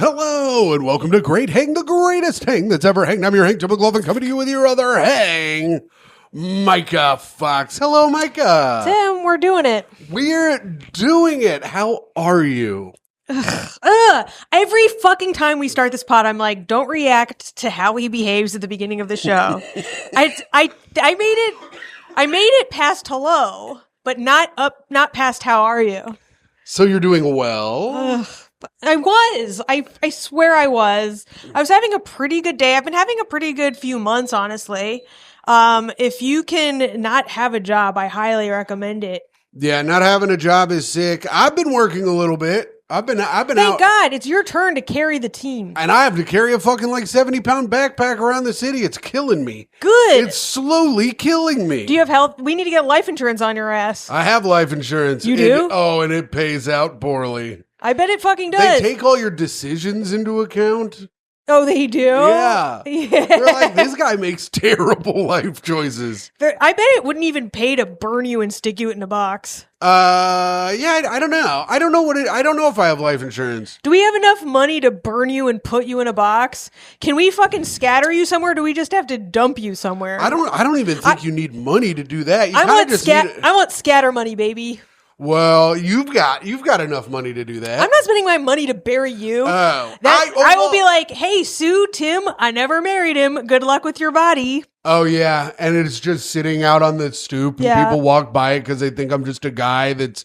Hello, and welcome to Great Hang, the greatest hang that's ever hanged. I'm your Hank Tim McLaughlin, coming to you with your other hang, Myka Fox. Hello, Myka. Tim, we're doing it. We're doing it. How are you? Every fucking time we start this pod, I'm like, don't react to how he behaves at the beginning of the show. I made it past hello, but not past how are you. So you're doing well? I swear I was. I was having a pretty good day. I've been having a pretty good few months, honestly. If you can not have a job, I highly recommend it. Yeah, not having a job is sick. I've been working a little bit. I've been out. Thank God, it's your turn to carry the team. And I have to carry a fucking 70-pound backpack around the city. It's killing me. Good. It's slowly killing me. Do you have health? We need to get life insurance on your ass. I have life insurance. You do? And it pays out poorly. I bet it fucking does. They take all your decisions into account. Oh, they do? Yeah. They're like, this guy makes terrible life choices. I bet it wouldn't even pay to burn you and stick you in a box. Yeah, I don't know. I don't know if I have life insurance. Do we have enough money to burn you and put you in a box? Can we fucking scatter you somewhere? Or do we just have to dump you somewhere? I don't even think you need money to do that. I want scatter money, baby. Well, you've got enough money to do that. I'm not spending my money to bury you. Oh. I will be like, hey, Sue, Tim, I never married him. Good luck with your body. Oh, yeah. And it's just sitting out on the stoop. And people walk by it because they think I'm just a guy that's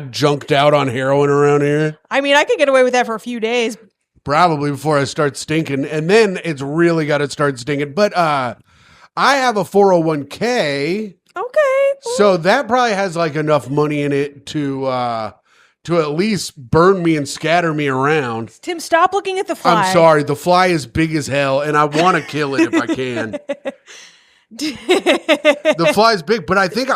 junked out on heroin around here. I mean, I could get away with that for a few days. Probably before I start stinking. And then it's really got to start stinking. But I have a 401k. Okay. So that probably has enough money in it to at least burn me and scatter me around. Tim, stop looking at the fly. I'm sorry. The fly is big as hell, and I want to kill it if I can. The fly's big, but I think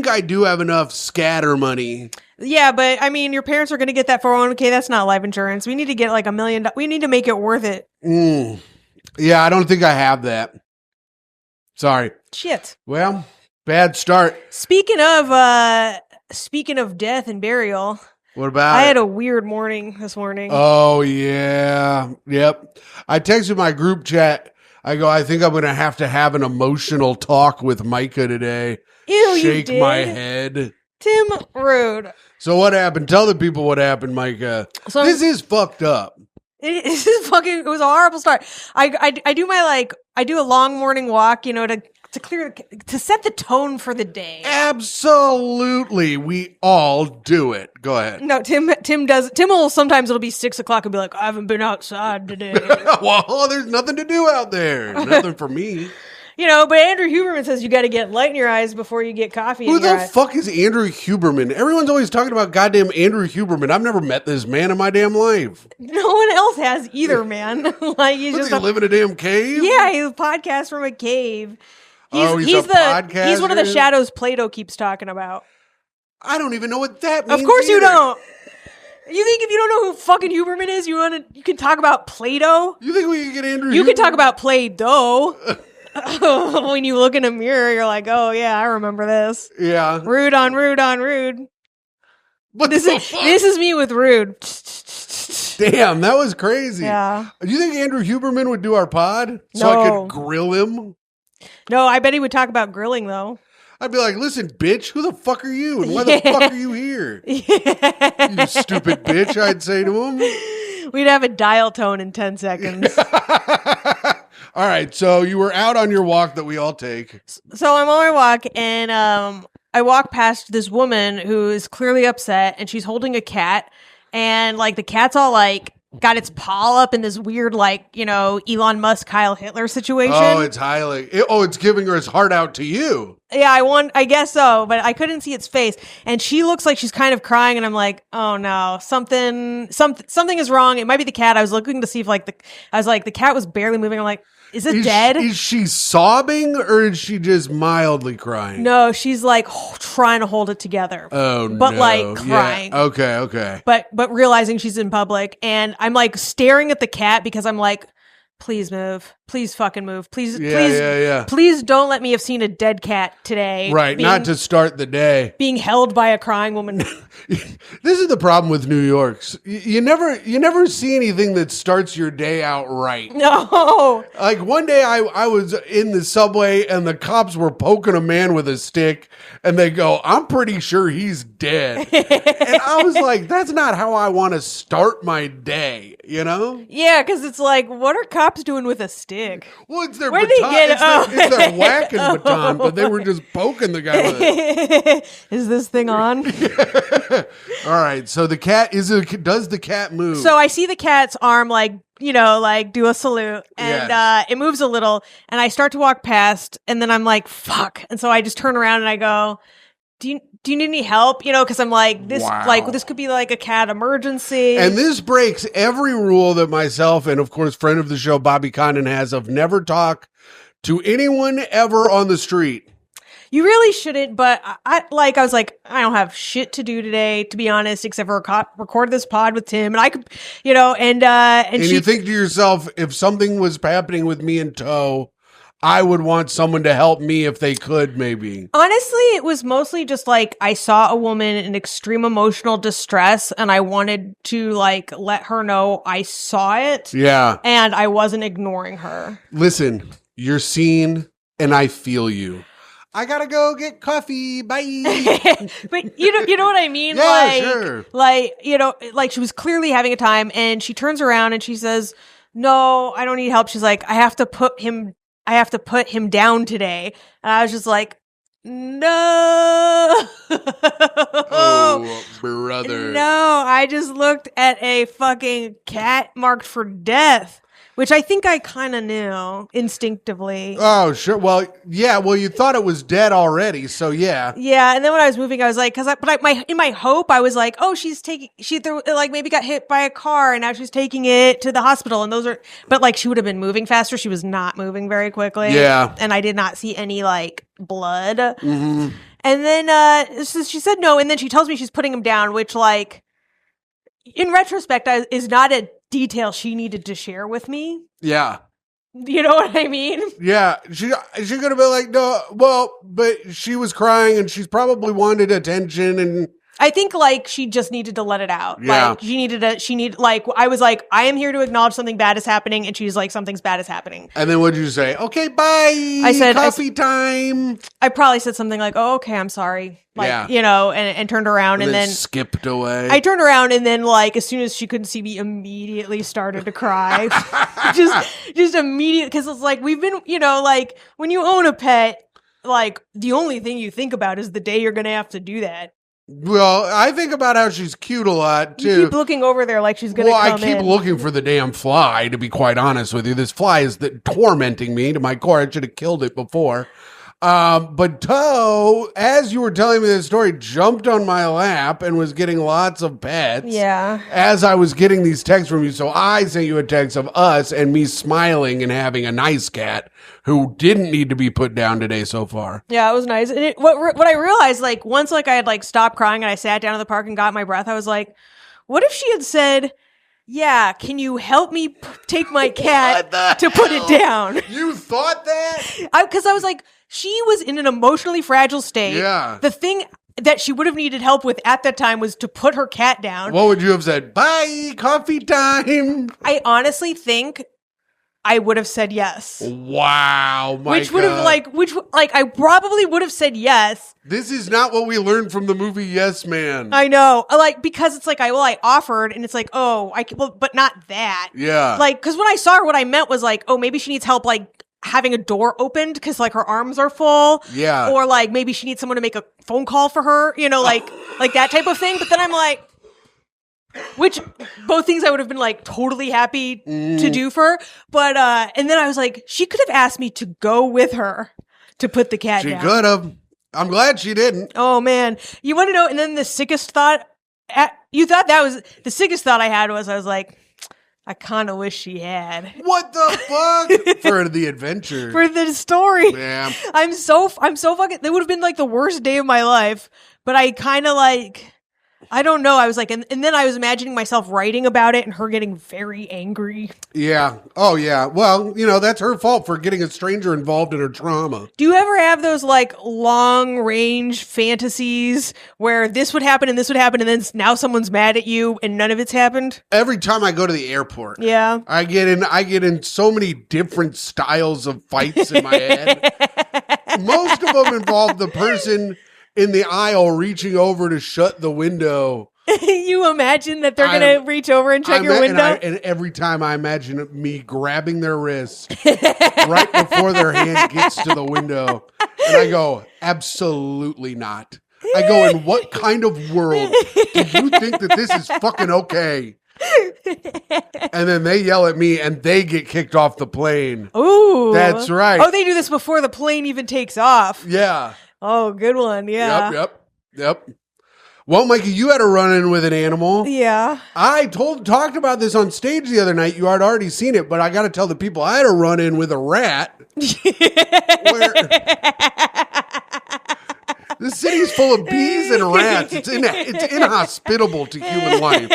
I do have enough scatter money. Yeah, but I mean, your parents are going to get that 401k. That's not life insurance. We need to get $1 million. We need to make it worth it. Yeah, I don't think I have that. Sorry. Shit. Well, bad start. Speaking of death and burial. What about I had a weird morning this morning. Oh, yeah. Yep. I texted my group chat. I go, I think I'm going to have an emotional talk with Myka today. Ew, Shake you did. my head. Tim, rude. So what happened? Tell the people what happened, Myka. So this is fucked up. It was a horrible start. I do a long morning walk, to set the tone for the day. Absolutely. We all do it. Go ahead. No, Tim will sometimes it'll be 6 o'clock and be like, I haven't been outside today. Well, there's nothing to do out there. Nothing for me. But Andrew Huberman says you got to get light in your eyes before you get coffee Who in your the eyes. fuck is Andrew Huberman? Everyone's always talking about goddamn Andrew Huberman. I've never met this man in my damn life. No one else has either, man. Does he live in a damn cave? Yeah, he's a podcast from a cave. He's a podcaster? He's one of the shadows Plato keeps talking about. I don't even know what that means. Of course either. you don't. You think if you don't know who fucking Huberman is, you can talk about Plato? You think we can get Andrew You Huberman? can talk about Play-Doh. When you look in a mirror, you're like, oh yeah, I remember this. Yeah. Rude on rude on rude. This is me with rude. Damn, that was crazy. Yeah. Do you think Andrew Huberman would do our pod? So I could grill him? No, I bet he would talk about grilling though. I'd be like, listen, bitch, who the fuck are you? And why the fuck are you here? Yeah. You stupid bitch, I'd say to him. We'd have a dial tone in 10 seconds. All right, so you were out on your walk that we all take. So I'm on my walk, and I walk past this woman who is clearly upset, and she's holding a cat, and the cat's all got its paw up in this weird Elon Musk, Kyle Hitler situation. Oh, it's giving her its heart out to you. Yeah, I guess so, but I couldn't see its face, and she looks like she's kind of crying, and I'm like, oh no, something is wrong. It might be the cat. I was looking to see if the cat was barely moving. I'm like, is it dead? Is she sobbing or is she just mildly crying? No, she's trying to hold it together. Oh, but no. Crying. Yeah. Okay. But realizing she's in public, and I'm staring at the cat because I'm like, please move. please fucking move. Please, Yeah. please don't let me have seen a dead cat today. Right, not to start the day. Being held by a crying woman. This is the problem with New York. You never see anything that starts your day out right. No. Like one day I was in the subway and the cops were poking a man with a stick and they go, I'm pretty sure he's dead. And I was like, that's not how I want to start my day, you know? Yeah, because it's like, what are cops doing with a stick? Well, it's their Where baton. they get It's their whacking baton, but they were just poking the guy with it. Is this thing on? All right, so the cat does the cat move? So I see the cat's arm like do a salute, and it moves a little, and I start to walk past, and then I'm like, fuck. And so I just turn around and I go, do you need any help? Because I'm like, this could be like a cat emergency. And this breaks every rule that myself and, of course, friend of the show, Bobby Condon, has of never talk to anyone ever on the street. You really shouldn't, but I was like, I don't have shit to do today, to be honest, except for record this pod with Tim, and I could, and you think to yourself, if something was happening with me in tow, I would want someone to help me if they could, maybe. Honestly, it was mostly just like I saw a woman in extreme emotional distress, and I wanted to like let her know I saw it. Yeah. And I wasn't ignoring her. Listen, you're seen, and I feel you. I gotta go get coffee. Bye. But you know what I mean? Yeah, sure. Like she was clearly having a time, and she turns around and she says, "No, I don't need help." She's like, I have to put him down today. And I was just like, no. Oh, brother. No, I just looked at a fucking cat marked for death. Which I think I kind of knew instinctively. Oh, sure. Well, yeah. Well, you thought it was dead already, so yeah. Yeah, and then when I was moving, I was like, in my hope, I was like, oh, she maybe got hit by a car, and now she's taking it to the hospital, and but like she would have been moving faster. She was not moving very quickly. Yeah, and I did not see any like blood. Mm-hmm. And then so she said no, and then she tells me she's putting him down, which like in retrospect is not a detail she needed to share with me. Yeah. You know what I mean? Yeah. She could have been like, no, well, but she was crying and she's probably wanted attention, and I think like she just needed to let it out. Yeah. Like I was like, I am here to acknowledge something bad is happening, and she's like, something's bad is happening. And then what'd you say? Okay, bye. I said coffee time. I probably said something like, oh, okay, I'm sorry. Like, and turned around and then skipped away. I turned around and then like as soon as she couldn't see me, immediately started to cry. just immediately, because it's like we've been, like when you own a pet, like the only thing you think about is the day you're gonna have to do that. Well, I think about how she's cute a lot too. You keep looking over there like she's gonna come in. I keep looking for the damn fly, to be quite honest with you. This fly is tormenting me to my core. I should have killed it before. But Toe, as you were telling me this story, jumped on my lap and was getting lots of pets. Yeah. As I was getting these texts from you. So I sent you a text of us and me smiling and having a nice cat who didn't need to be put down today so far. Yeah, it was nice. And what I realized, like, once like I had like stopped crying and I sat down in the park and got my breath, I was like, what if she had said, yeah, can you help me take my cat to put it down? You thought that? Because I was like, she was in an emotionally fragile state. Yeah. The thing that she would have needed help with at that time was to put her cat down. What would you have said? Bye, coffee time. I honestly think I would have said yes. Wow, Myka. Which I probably would have said yes. This is not what we learned from the movie Yes Man. I know, because it's like I offered, and it's like, oh, but not that. Yeah, because when I saw her, what I meant was like, oh, maybe she needs help, like having a door opened because like her arms are full. Yeah, or like maybe she needs someone to make a phone call for her. Like that type of thing. But then I'm like. Which both things I would have been like totally happy to do for her. But and then I was like, she could have asked me to go with her to put the cat down. She could have. I'm glad she didn't. Oh man. You want to know? And then the sickest thought I had was I was like, I kind of wish she had. What the fuck? For the adventure. For the story. Yeah. I'm so fucking, it would have been like the worst day of my life, but I kind of like, I don't know. I was like, and then I was imagining myself writing about it and her getting very angry. Yeah. Oh, yeah. Well, that's her fault for getting a stranger involved in her trauma. Do you ever have those like long range fantasies where this would happen and this would happen and then now someone's mad at you and none of it's happened? Every time I go to the airport, yeah, I get in so many different styles of fights in my head. Most of them involve the person in the aisle reaching over to shut the window. You imagine that they're going to reach over and check your window? And every time I imagine me grabbing their wrist right before their hand gets to the window. And I go, absolutely not. I go, in what kind of world do you think that this is fucking okay? And then they yell at me and they get kicked off the plane. Ooh. That's right. Oh, they do this before the plane even takes off. Yeah. Oh, good one. Yeah. Yep. Well, Myka, you had a run-in with an animal. Yeah. I talked about this on stage the other night. You had already seen it, but I got to tell the people I had a run-in with a rat. Where the city's full of bees and rats. It's inhospitable to human life.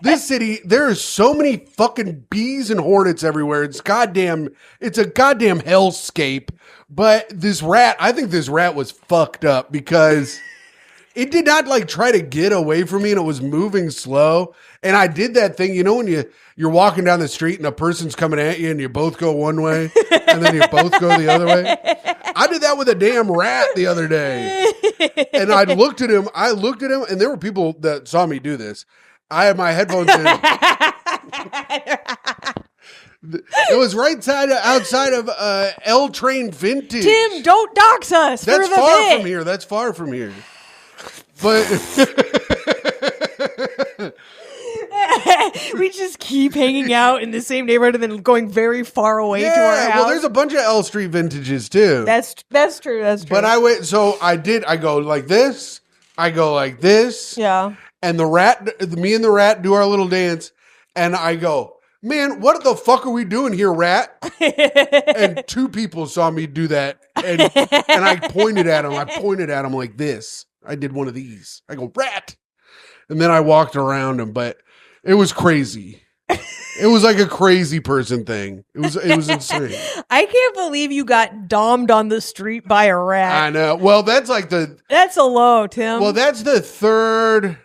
This city, there are so many fucking bees and hornets everywhere. It's a goddamn hellscape. But I think this rat was fucked up because it did not like try to get away from me and it was moving slow. And I did that thing, when you're walking down the street and a person's coming at you and you both go one way and then you both go the other way. I did that with a damn rat the other day. And I looked at him and there were people that saw me do this. I had my headphones in. It was outside of L Train Vintage. Tim, don't dox us. That's far from here. That's far from here. But we just keep hanging out in the same neighborhood and then going very far away to our house. Well, there's a bunch of L Street Vintages too. That's true. That's true. But I go like this. I go like this. Yeah. And me and the rat do our little dance. And I go, man, what the fuck are we doing here, rat? And two people saw me do that. And I pointed at him. I pointed at him like this. I did one of these. I go, rat. And then I walked around him, but it was crazy. It was like a crazy person thing. It was insane. I can't believe you got domed on the street by a rat. I know. Well, that's a low, Tim. Well, that's the third,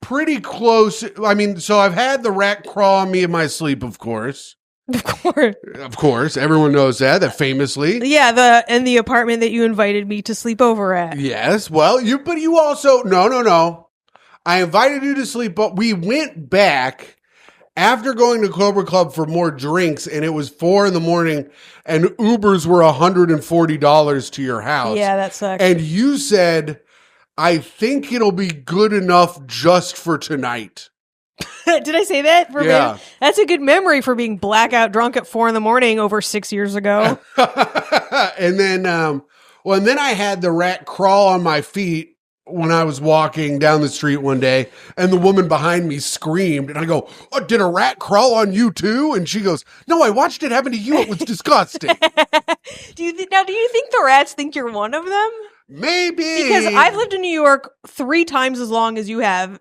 pretty close. I mean, so I've had the rat crawl on me in my sleep, of course. Of course. Everyone knows that famously. Yeah, in the apartment that you invited me to sleep over at. Yes. Well, you also, no. I invited you to sleep, but we went back after going to Cobra Club for more drinks, and it was 4 a.m, and Ubers were $140 to your house. Yeah, that sucks. And you said, I think it'll be good enough just for tonight. Did I say that? Yeah. That's a good memory for being blackout drunk at 4 a.m. over 6 years ago. And then, and then I had the rat crawl on my feet when I was walking down the street one day, and the woman behind me screamed, and I go, oh, did a rat crawl on you too? And she goes, no, I watched it happen to you. It was disgusting. Do you think the rats think you're one of them? Maybe. Because I've lived in New York 3 times as long as you have,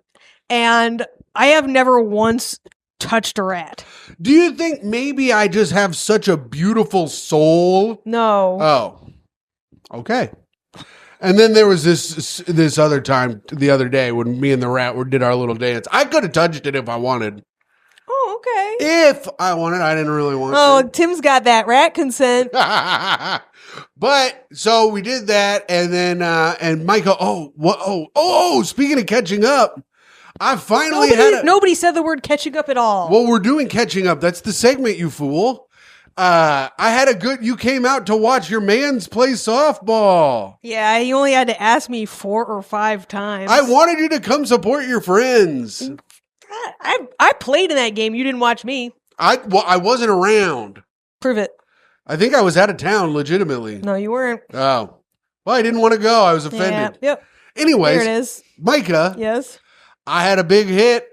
and I have never once touched a rat. Do you think maybe I just have such a beautiful soul? No. Oh, okay. And then there was this other time the other day when me and the rat did our little dance. I could have touched it if I wanted. Oh, okay. If I wanted, I didn't really want to. Oh, Tim's got that rat consent. But so we did that, and then and Myka. Speaking of catching up, I finally nobody said the word catching up at all. Well, we're doing catching up. That's the segment, you fool. You came out to watch your mans play softball. Yeah, you only had to ask me 4 or 5 times. I wanted you to come support your friends. I played in that game. You didn't watch me. I wasn't around. Prove it. I think I was out of town, legitimately. No, you weren't. Oh. Well, I didn't want to go. I was offended. Yeah, yep. Anyways. There it is. Myka. Yes? I had a big hit.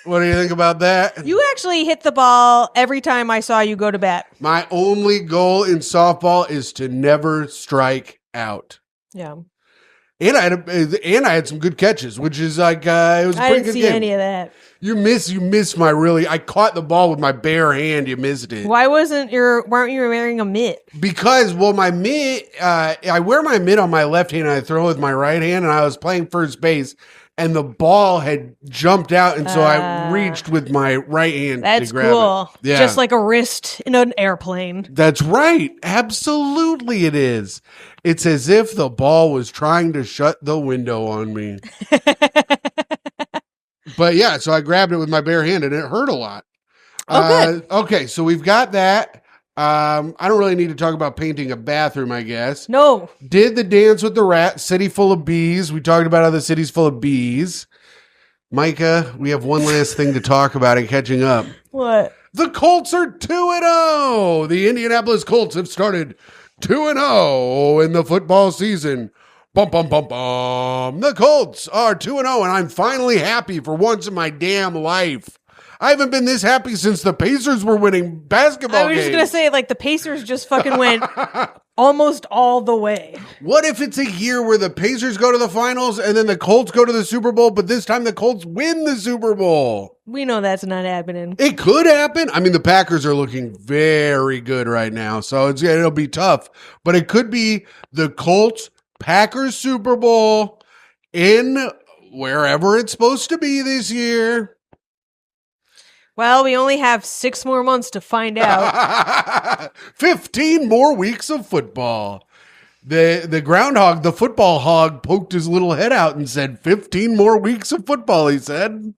What do you think about that? You actually hit the ball every time I saw you go to bat. My only goal in softball is to never strike out. Yeah. And I had some good catches, which is like it was a I pretty didn't good see game. any of that. You missed my really. I caught the ball with my bare hand. You missed it. Why weren't you wearing a mitt? Because my mitt, I wear my mitt on my left hand and I throw with my right hand, and I was playing first base, and the ball had jumped out, and so I reached with my right hand That's to grab cool. it. Yeah. Just like a wrist in an airplane. That's right. Absolutely it is. It's as if the ball was trying to shut the window on me. But yeah, so I grabbed it with my bare hand and it hurt a lot. Oh, good. Okay, so we've got that. I don't really need to talk about painting a bathroom, I guess. No. Did the dance with the rat, city full of bees. We talked about how the city's full of bees. Myka, we have one last thing to talk about and catching up. What? The Colts are 2-0. The Indianapolis Colts have started 2-0 in the football season. Bum, bum, bum, bum. The Colts are 2-0, and I'm finally happy for once in my damn life. I haven't been this happy since the Pacers were winning basketball games. I was just going to say, like, the Pacers just fucking went almost all the way. What if it's a year where the Pacers go to the finals and then the Colts go to the Super Bowl, but this time the Colts win the Super Bowl? We know that's not happening. It could happen. I mean, the Packers are looking very good right now, so it'll be tough. But it could be the Colts Packers Super Bowl in wherever it's supposed to be this year. Well, we only have 6 more months to find out. 15 more weeks of football. The groundhog, the football hog, poked his little head out and said, 15 more weeks of football, he said.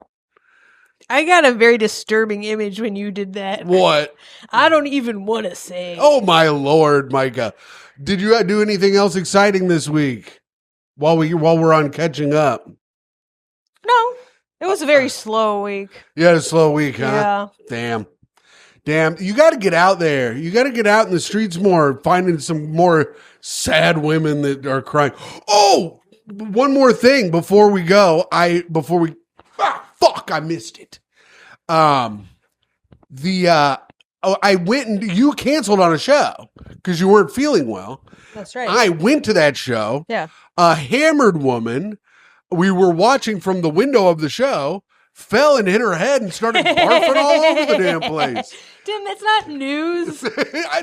I got a very disturbing image when you did that. What? I don't even want to say. Oh, my Lord, Myka. Did you do anything else exciting this week while we're on catching up? No. It was a very slow week. You had a slow week, huh? Yeah. Damn. You got to get out there. You got to get out in the streets more, finding some more sad women that are crying. Oh, one more thing before we go. I missed it. I went and you canceled on a show because you weren't feeling well. That's right. I went to that show. Yeah. A hammered woman we were watching from the window of the show fell and hit her head and started barfing all over the damn place. Tim, that's not news.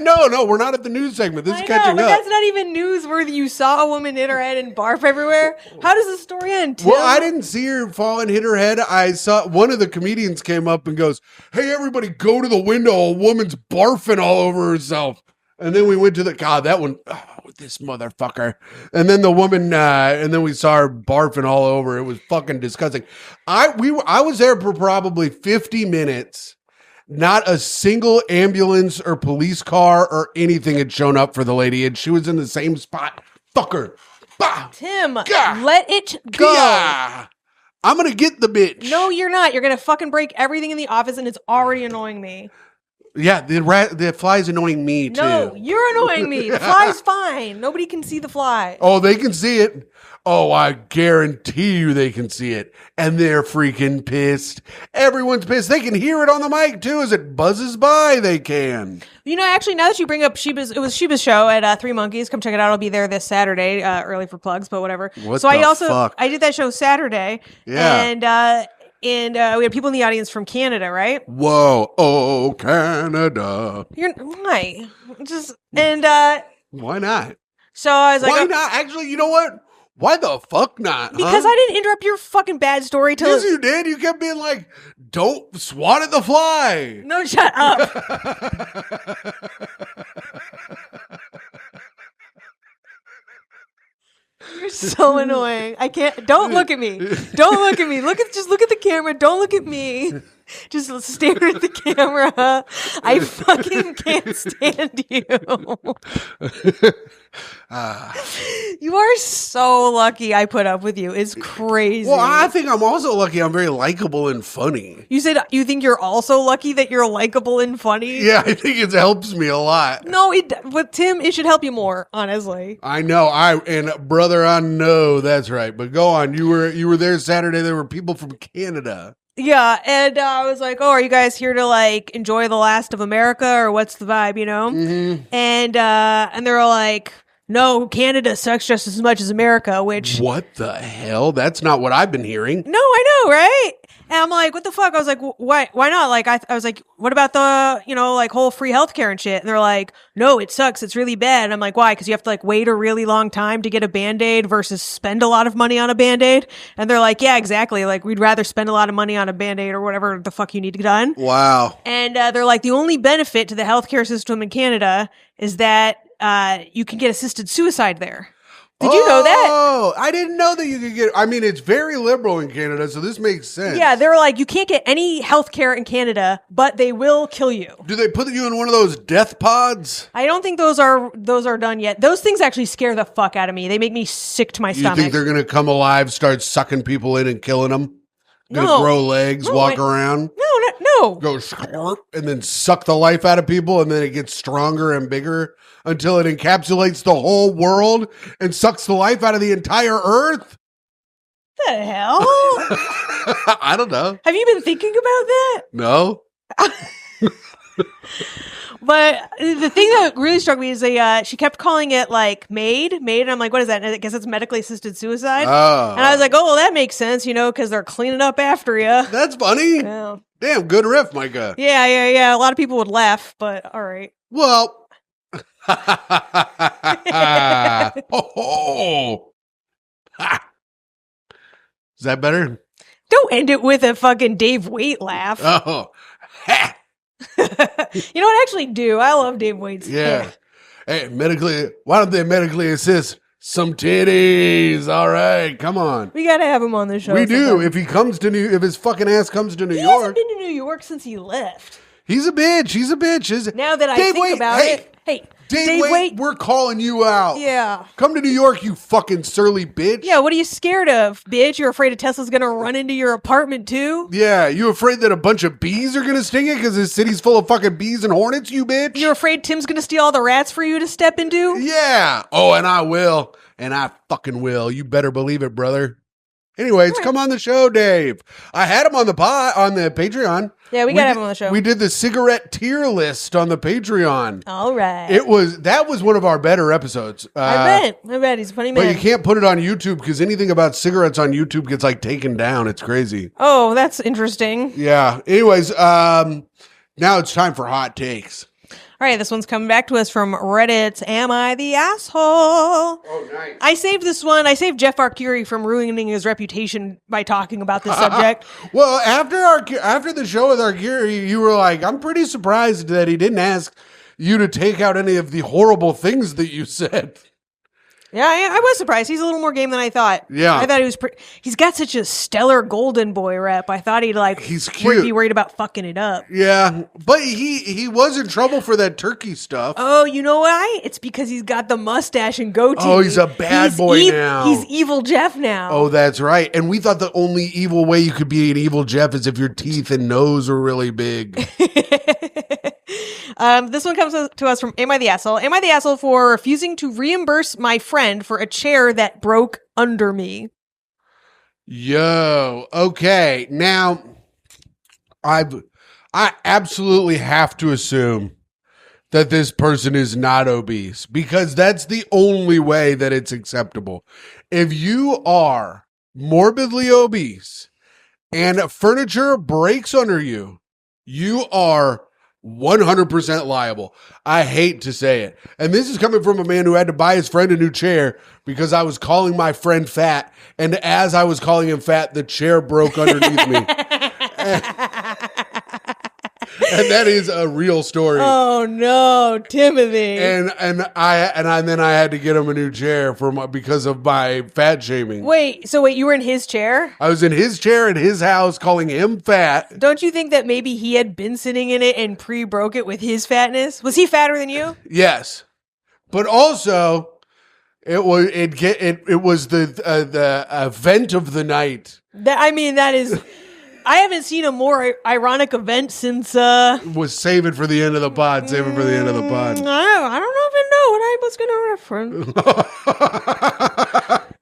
No, we're not at the news segment. This is catching up. That's not even newsworthy. You saw a woman hit her head and barf everywhere. How does the story end, Tim? Well, I didn't see her fall and hit her head. I saw one of the comedians came up and goes, "Hey, everybody, go to the window. A woman's barfing all over herself." And then we went to that one. Oh, this motherfucker. And then the woman, and then we saw her barfing all over. It was fucking disgusting. I was there for probably 50 minutes. Not a single ambulance or police car or anything had shown up for the lady, and she was in the same spot. Fuck her. Bah! Tim, Gah! let it go. Yeah. I'm gonna get the bitch. No, you're not. You're gonna fucking break everything in the office, and it's already annoying me. Yeah, the fly's annoying me too. No, you're annoying me. The fly's fine. Nobody can see the fly. Oh, they can see it. Oh, I guarantee you they can see it. And they're freaking pissed. Everyone's pissed. They can hear it on the mic too. As it buzzes by, they can. You know, actually, now that you bring up Sheba's, it was Sheba's show at Three Monkeys. Come check it out. I'll be there this Saturday, early for plugs, but whatever. What so the I also, fuck? I did that show Saturday. Yeah. And we had people in the audience from Canada, right? Whoa. Oh, Canada. Why? And Why not? so I was like, Why not? Actually, you know what? Why the fuck not? because I didn't interrupt your fucking bad story till. Yes, you did. You kept being like, don't swat at the fly. No, shut up. You're so annoying. I can't. Don't look at me. Don't look at me. Just look at the camera. Don't look at me. Just stare at the camera. I fucking can't stand you. You are so lucky I put up with you. It's crazy. Well, I think I'm also lucky I'm very likable and funny. You said you think you're also lucky that you're likable and funny? Yeah, I think it helps me a lot. No, with Tim, it should help you more, honestly. I know. And brother, I know that's right. But go on. You were there Saturday. There were people from Canada. Yeah, and I was like, "Oh, are you guys here to like enjoy the last of America, or what's the vibe?" You know? Mm-hmm. And they were like, no, Canada sucks just as much as America, which What the hell? That's not what I've been hearing. no, I know, right? And I'm like, what the fuck? I was like, why not? Like, I was like, what about the, like whole free healthcare and shit? And they're like, no, it sucks. It's really bad. And I'm like, why? Because you have to like wait a really long time to get a Band-Aid versus spend a lot of money on a Band-Aid. And they're like, yeah, exactly. Like, we'd rather spend a lot of money on a Band-Aid or whatever the fuck you need to get done. Wow. And they're like, the only benefit to the healthcare system in Canada is that you can get assisted suicide there. Did you know that? Oh, I didn't know that you could get. I mean, it's very liberal in Canada, so this makes sense. Yeah, they're like, you can't get any health care in Canada, but they will kill you. Do they put you in one of those death pods? I don't think those are done yet. Those things actually scare the fuck out of me. They make me sick to my stomach. You think they're going to come alive, start sucking people in and killing them? Gonna No. grow legs, walk around? No. Go squirt, and then suck the life out of people, and then it gets stronger and bigger until it encapsulates the whole world and sucks the life out of the entire earth? What the hell? I don't know. Have you been thinking about that? No? But the thing that really struck me is she kept calling it like MAID, and I'm like, what is that? And I guess it's medically assisted suicide. Oh. And I was like, oh, well, that makes sense, because they're cleaning up after you. That's funny. Yeah. Damn, good riff, Myka. Yeah. A lot of people would laugh, but all right. Well. Oh. Ha. Is that better? Don't end it with a fucking Dave Waite laugh. Oh. Ha. You know what? Actually, do. I love Dave Waite's. Yeah. Hey, why don't they medically assist some titties? All right, come on. We gotta have him on the show. We do. sometime. If his fucking ass comes to New He York, hasn't been to New York since he left. he's a bitch. He's a bitch. Now that I Dave think Waite, about hey, it, hey, Dave Waite, we're calling you out. Yeah. Come to New York, you fucking surly bitch. Yeah, what are you scared of, bitch? You're afraid a Tesla's gonna run into your apartment too? Yeah, you afraid that a bunch of bees are gonna sting it because this city's full of fucking bees and hornets, you bitch? You're afraid Tim's gonna steal all the rats for you to step into? Yeah. Oh, and I will. And I fucking will. You better believe it, brother. Anyways, come on the show, Dave. I had him on the Patreon. Yeah, we gotta have him on the show. We did the cigarette tier list on the Patreon. All right. That was one of our better episodes. I bet he's a funny man. But you can't put it on YouTube because anything about cigarettes on YouTube gets like taken down. It's crazy. Oh, that's interesting. Yeah. Anyways, now it's time for hot takes. All right, this one's coming back to us from Reddit. Am I the asshole? Oh, nice. I saved this one. I saved Jeff Arcuri from ruining his reputation by talking about this subject. Well, after the show with Arcuri, you were like, I'm pretty surprised that he didn't ask you to take out any of the horrible things that you said. Yeah, I was surprised. He's a little more game than I thought. Yeah. I thought he was he's got such a stellar golden boy rep. I thought he'd he's cute. Be worried about fucking it up. Yeah, but he was in trouble for that turkey stuff. Oh, you know why? It's because he's got the mustache and goatee. Oh, he's a bad boy now. He's evil Jeff now. Oh, that's right. And we thought the only evil way you could be an evil Jeff is if your teeth and nose were really big. This one comes to us from Am I the Asshole? Am I the asshole for refusing to reimburse my friend for a chair that broke under me? Yo, okay. Now, I absolutely have to assume that this person is not obese because that's the only way that it's acceptable. If you are morbidly obese and furniture breaks under you, you are 100% liable. I hate to say it. And this is coming from a man who had to buy his friend a new chair because I was calling my friend fat. And as I was calling him fat, the chair broke underneath me. And that is a real story. Oh no, Timothy. And then I had to get him a new chair because of my fat shaming. Wait, you were in his chair? I was in his chair at his house calling him fat. Don't you think that maybe he had been sitting in it and pre-broke it with his fatness? Was he fatter than you? Yes. But also it was the event of the night. That is I haven't seen a more ironic event since Was save it for the end of the pod. Save it for the end of the pod. I don't know if I know what I was going to reference.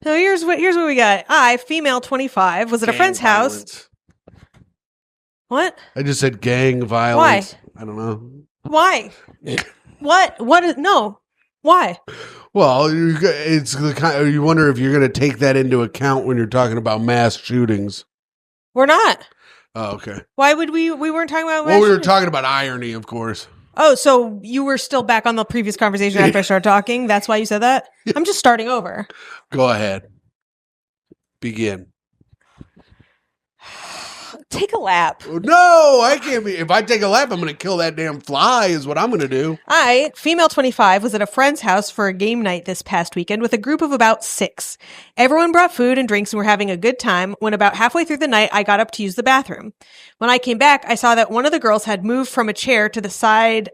So here's what we got. Female 25, was at a friend's house. What? I just said gang violence. Why? I don't know. Why? What is no? Why? Well, it's the kind. You wonder if you're going to take that into account when you're talking about mass shootings. We're not. Oh, okay. Why would we? We weren't talking about. Well, we were talking about irony, of course. Oh, so you were still back on the previous conversation after I started talking? That's why you said that? I'm just starting over. Go ahead. Begin. Take a lap. No, I can't be. If I take a lap, I'm going to kill that damn fly, is what I'm going to do. I, female 25, was at a friend's house for a game night this past weekend with a group of about 6. Everyone brought food and drinks and were having a good time. When about halfway through the night, I got up to use the bathroom. When I came back, I saw that one of the girls had moved from a chair to the side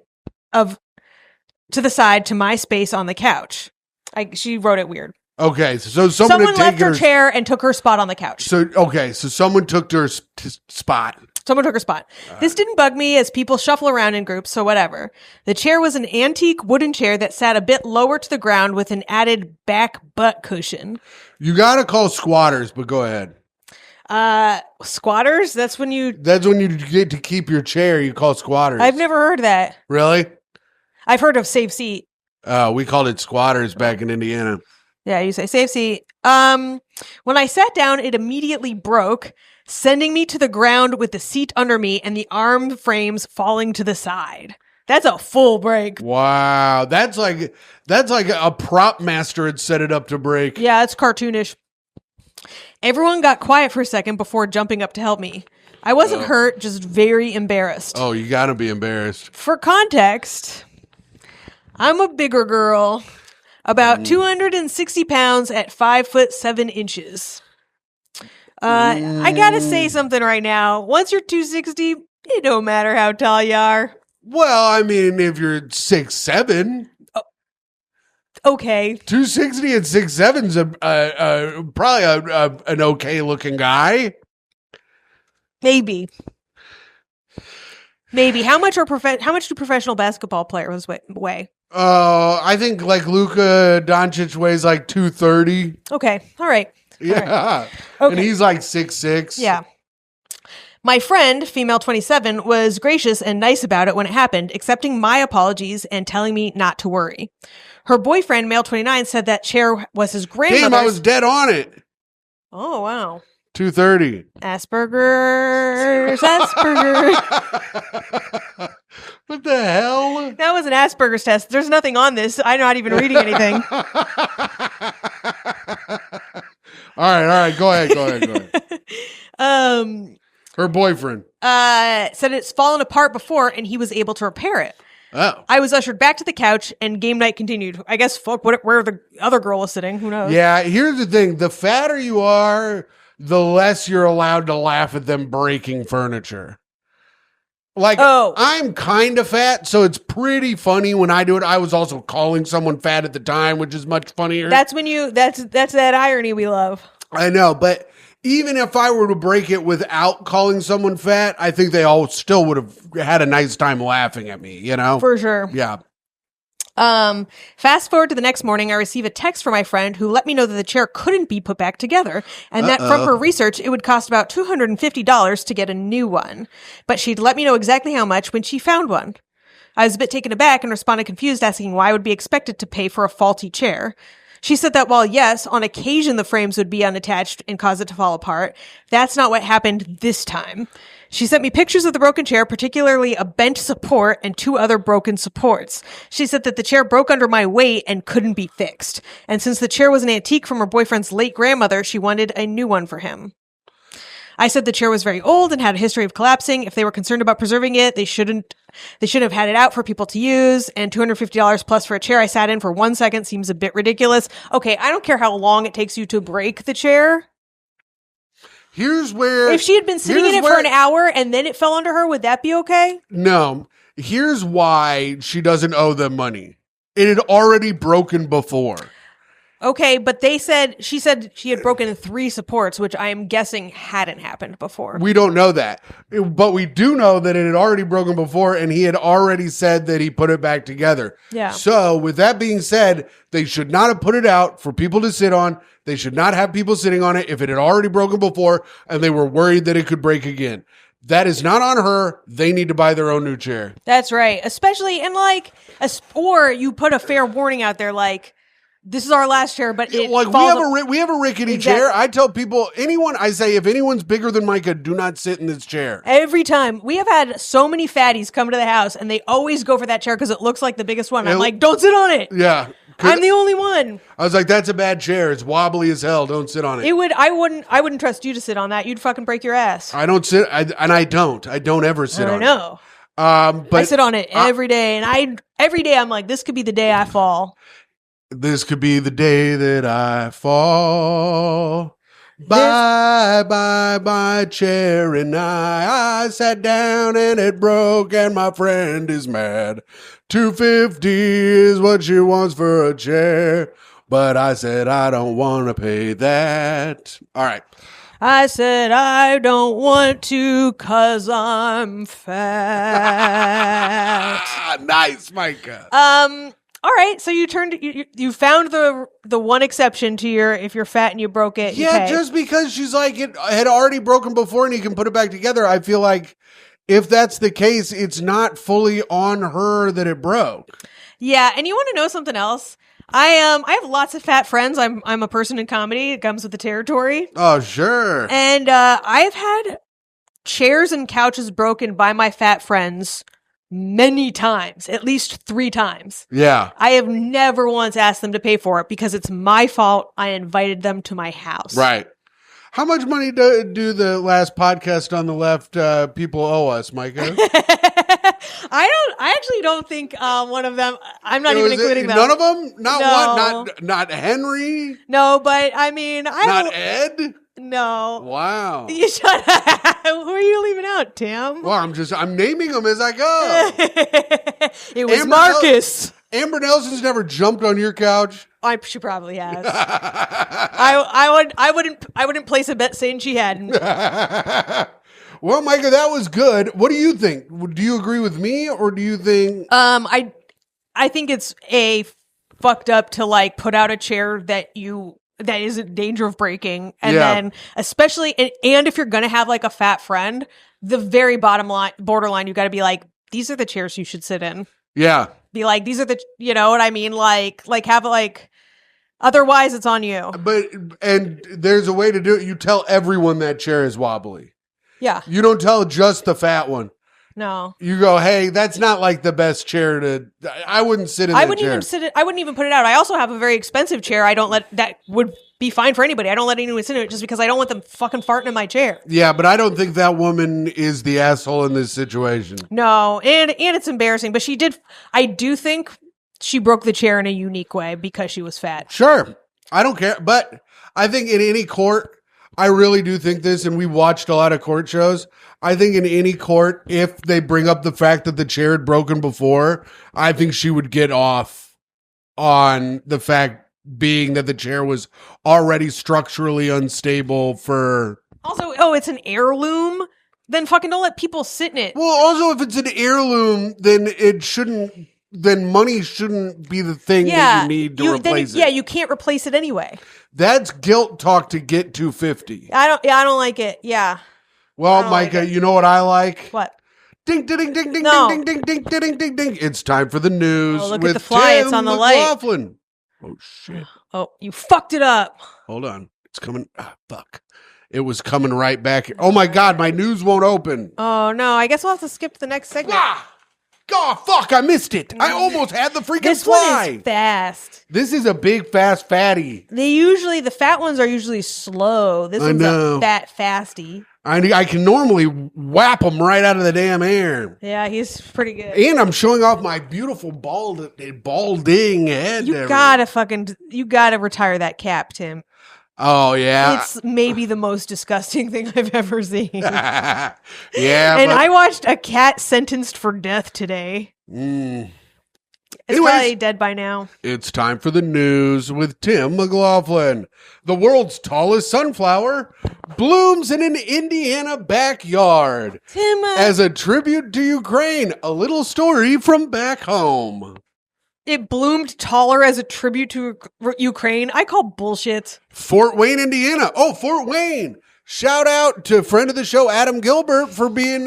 to my space on the couch. She wrote it weird. Okay, so someone left her chair and took her spot on the couch. So someone took her spot. Someone took her spot. This didn't bug me as people shuffle around in groups, so whatever. The chair was an antique wooden chair that sat a bit lower to the ground with an added back butt cushion. You gotta call squatters, but go ahead. Squatters? That's when you get to keep your chair. You call squatters. I've never heard that. Really? I've heard of save seat. We called it squatters back in Indiana. Yeah, you say save seat. When I sat down, it immediately broke, sending me to the ground with the seat under me and the arm frames falling to the side. That's a full break. Wow. That's like a prop master had set it up to break. Yeah, it's cartoonish. Everyone got quiet for a second before jumping up to help me. I wasn't hurt, just very embarrassed. Oh, you gotta be embarrassed. For context, I'm a bigger girl, about 260 pounds at 5'7". I gotta say something right now. Once you're 260, it don't matter how tall you are. Well, I mean, if you're 6'7". Okay. 260 and 6'7's probably an okay looking guy. Maybe. How much do professional basketball players weigh? I think like Luka Doncic weighs like 230. Okay. All right. Yeah. All right. Okay. And he's like 6'6". Yeah. My friend, female 27, was gracious and nice about it when it happened, accepting my apologies and telling me not to worry. Her boyfriend, male 29, said that chair was his grandmother's. Damn, I was dead on it. Oh, wow. 230. Asperger's. What the hell? That was an Asperger's test. There's nothing on this. I'm not even reading anything. All right. Go ahead. Her boyfriend said it's fallen apart before and he was able to repair it. Oh. I was ushered back to the couch and game night continued. I guess where the other girl was sitting. Who knows? Yeah, here's the thing. The fatter you are, the less you're allowed to laugh at them breaking furniture. Like, I'm kind of fat, so it's pretty funny when I do it. I was also calling someone fat at the time, which is much funnier. That's that irony we love. I know, but even if I were to break it without calling someone fat, I think they all still would have had a nice time laughing at me, you know? For sure. Yeah. Fast forward to the next morning, I receive a text from my friend who let me know that the chair couldn't be put back together and that from her research, it would cost about $250 to get a new one. But she'd let me know exactly how much when she found one. I was a bit taken aback and responded confused, asking why I would be expected to pay for a faulty chair. She said that while yes, on occasion the frames would be unattached and cause it to fall apart, that's not what happened this time. She sent me pictures of the broken chair, particularly a bent support and 2 other broken supports. She said that the chair broke under my weight and couldn't be fixed. And since the chair was an antique from her boyfriend's late grandmother, she wanted a new one for him. I said the chair was very old and had a history of collapsing. If they were concerned about preserving it, they shouldn't have had it out for people to use. And $250 plus for a chair I sat in for 1 second seems a bit ridiculous. Okay, I don't care how long it takes you to break the chair. Here's where... If she had been sitting in it for an hour and then it fell under her, would that be okay? No. Here's why she doesn't owe them money. It had already broken before. Okay, but she said she had broken 3 supports, which I am guessing hadn't happened before. We don't know that. But we do know that it had already broken before and he had already said that he put it back together. Yeah. So with that being said, they should not have put it out for people to sit on. They should not have people sitting on it if it had already broken before and they were worried that it could break again. That is not on her. They need to buy their own new chair. That's right. Especially, and like, or you put a fair warning out there, like, this is our last chair, but it Like we have a rickety chair. I tell people, I say, if anyone's bigger than Myka, do not sit in this chair. Every time. We have had so many fatties come to the house, and they always go for that chair because it looks like the biggest one. I'm like, don't sit on it. Yeah. I'm the only one. I was like, that's a bad chair. It's wobbly as hell. Don't sit on it. I wouldn't trust you to sit on that. You'd fucking break your ass. I don't sit, I don't ever sit on it. I know. But I sit on it every day, and every day I'm like, this could be the day I fall. This could be the day that I fall. Bye, chair, and I sat down and it broke, and my friend is mad. $250 is what she wants for a chair, but I said I don't want to pay that. All right. I said I don't want to 'cause I'm fat. Nice, Myka. All right, so you found the one exception to your if you're fat and you broke it. Yeah, just because she's like it had already broken before and you can put it back together. I feel like if that's the case, it's not fully on her that it broke. Yeah, and you want to know something else? I have lots of fat friends. I'm a person in comedy. It comes with the territory. Oh, sure. And I've had chairs and couches broken by my fat friends many times, at least 3 times. Yeah. I have never once asked them to pay for it because it's my fault. I invited them to my house. Right. How much money do the last podcast on the left people owe us, Myka? I actually don't think one of them. I'm not even including them. None of them? Not No. one? Not Henry? No, but I mean, Not Ed? No. Wow. You shut up. Who are you leaving out, Tim? Well, I'm naming them as I go. It was Marcus. Amber Nelson's never jumped on your couch. She probably has. I wouldn't place a bet saying she hadn't. Well, Myka, that was good. What do you think? Do you agree with me, or do you think? I think it's fucked up to like put out a chair that is in danger of breaking, and then especially and if you're gonna have like a fat friend, the very borderline, you got to be like, these are the chairs you should sit in. Yeah. Be like, these are the, you know what I mean? Like have like, otherwise it's on you. And there's a way to do it. You tell everyone that chair is wobbly. Yeah. You don't tell just the fat one. No. You go, hey, that's not like the best chair I wouldn't sit in that chair. I wouldn't even put it out. I also have a very expensive chair. That would be fine for anybody. I don't let anyone sit in it just because I don't want them fucking farting in my chair. Yeah, but I don't think that woman is the asshole in this situation. No, and it's embarrassing, but I do think she broke the chair in a unique way because she was fat. Sure. I don't care. But I think in any court, I really do think this, and we watched a lot of court shows. I think in any court, if they bring up the fact that the chair had broken before, I think she would get off on the fact being that the chair was already structurally unstable for... Also, it's an heirloom? Then fucking don't let people sit in it. Well, also, if it's an heirloom, then money shouldn't be the thing that you need to replace it. Yeah, you can't replace it anyway. That's guilt talk to get $250. I don't like it. Yeah. Well, Myka, you know what I like? What? Ding, ding, ding, ding, ding, No. ding, ding, ding, ding, ding, ding, ding. It's time for the news. Oh, look with at the fly. Tim It's on the light. McLaughlin. Oh, shit. Oh, you fucked it up. Hold on. It's coming. Fuck. It was coming right back here. Oh, my God. My news won't open. Oh, no. I guess we'll have to skip the next segment. God, fuck. I missed it. I almost had the freaking This fly. one is fast. This is a big, fast fatty. The fat ones are usually slow. This one's a fat fasty. I can normally whap him right out of the damn air. Yeah, he's pretty good. And I'm showing off my beautiful balding head. You gotta retire that cap, Tim. Oh, yeah. It's maybe the most disgusting thing I've ever seen. Yeah. And I watched a cat sentenced for death today. It's probably dead by now. It's time for the news with Tim McLaughlin. The world's tallest sunflower blooms in an Indiana backyard. Tim, as a tribute to Ukraine, a little story from back home. It bloomed taller as a tribute to Ukraine. I call bullshit. Fort Wayne, Indiana. Oh, Fort Wayne. Shout out to friend of the show, Adam Gilbert, for being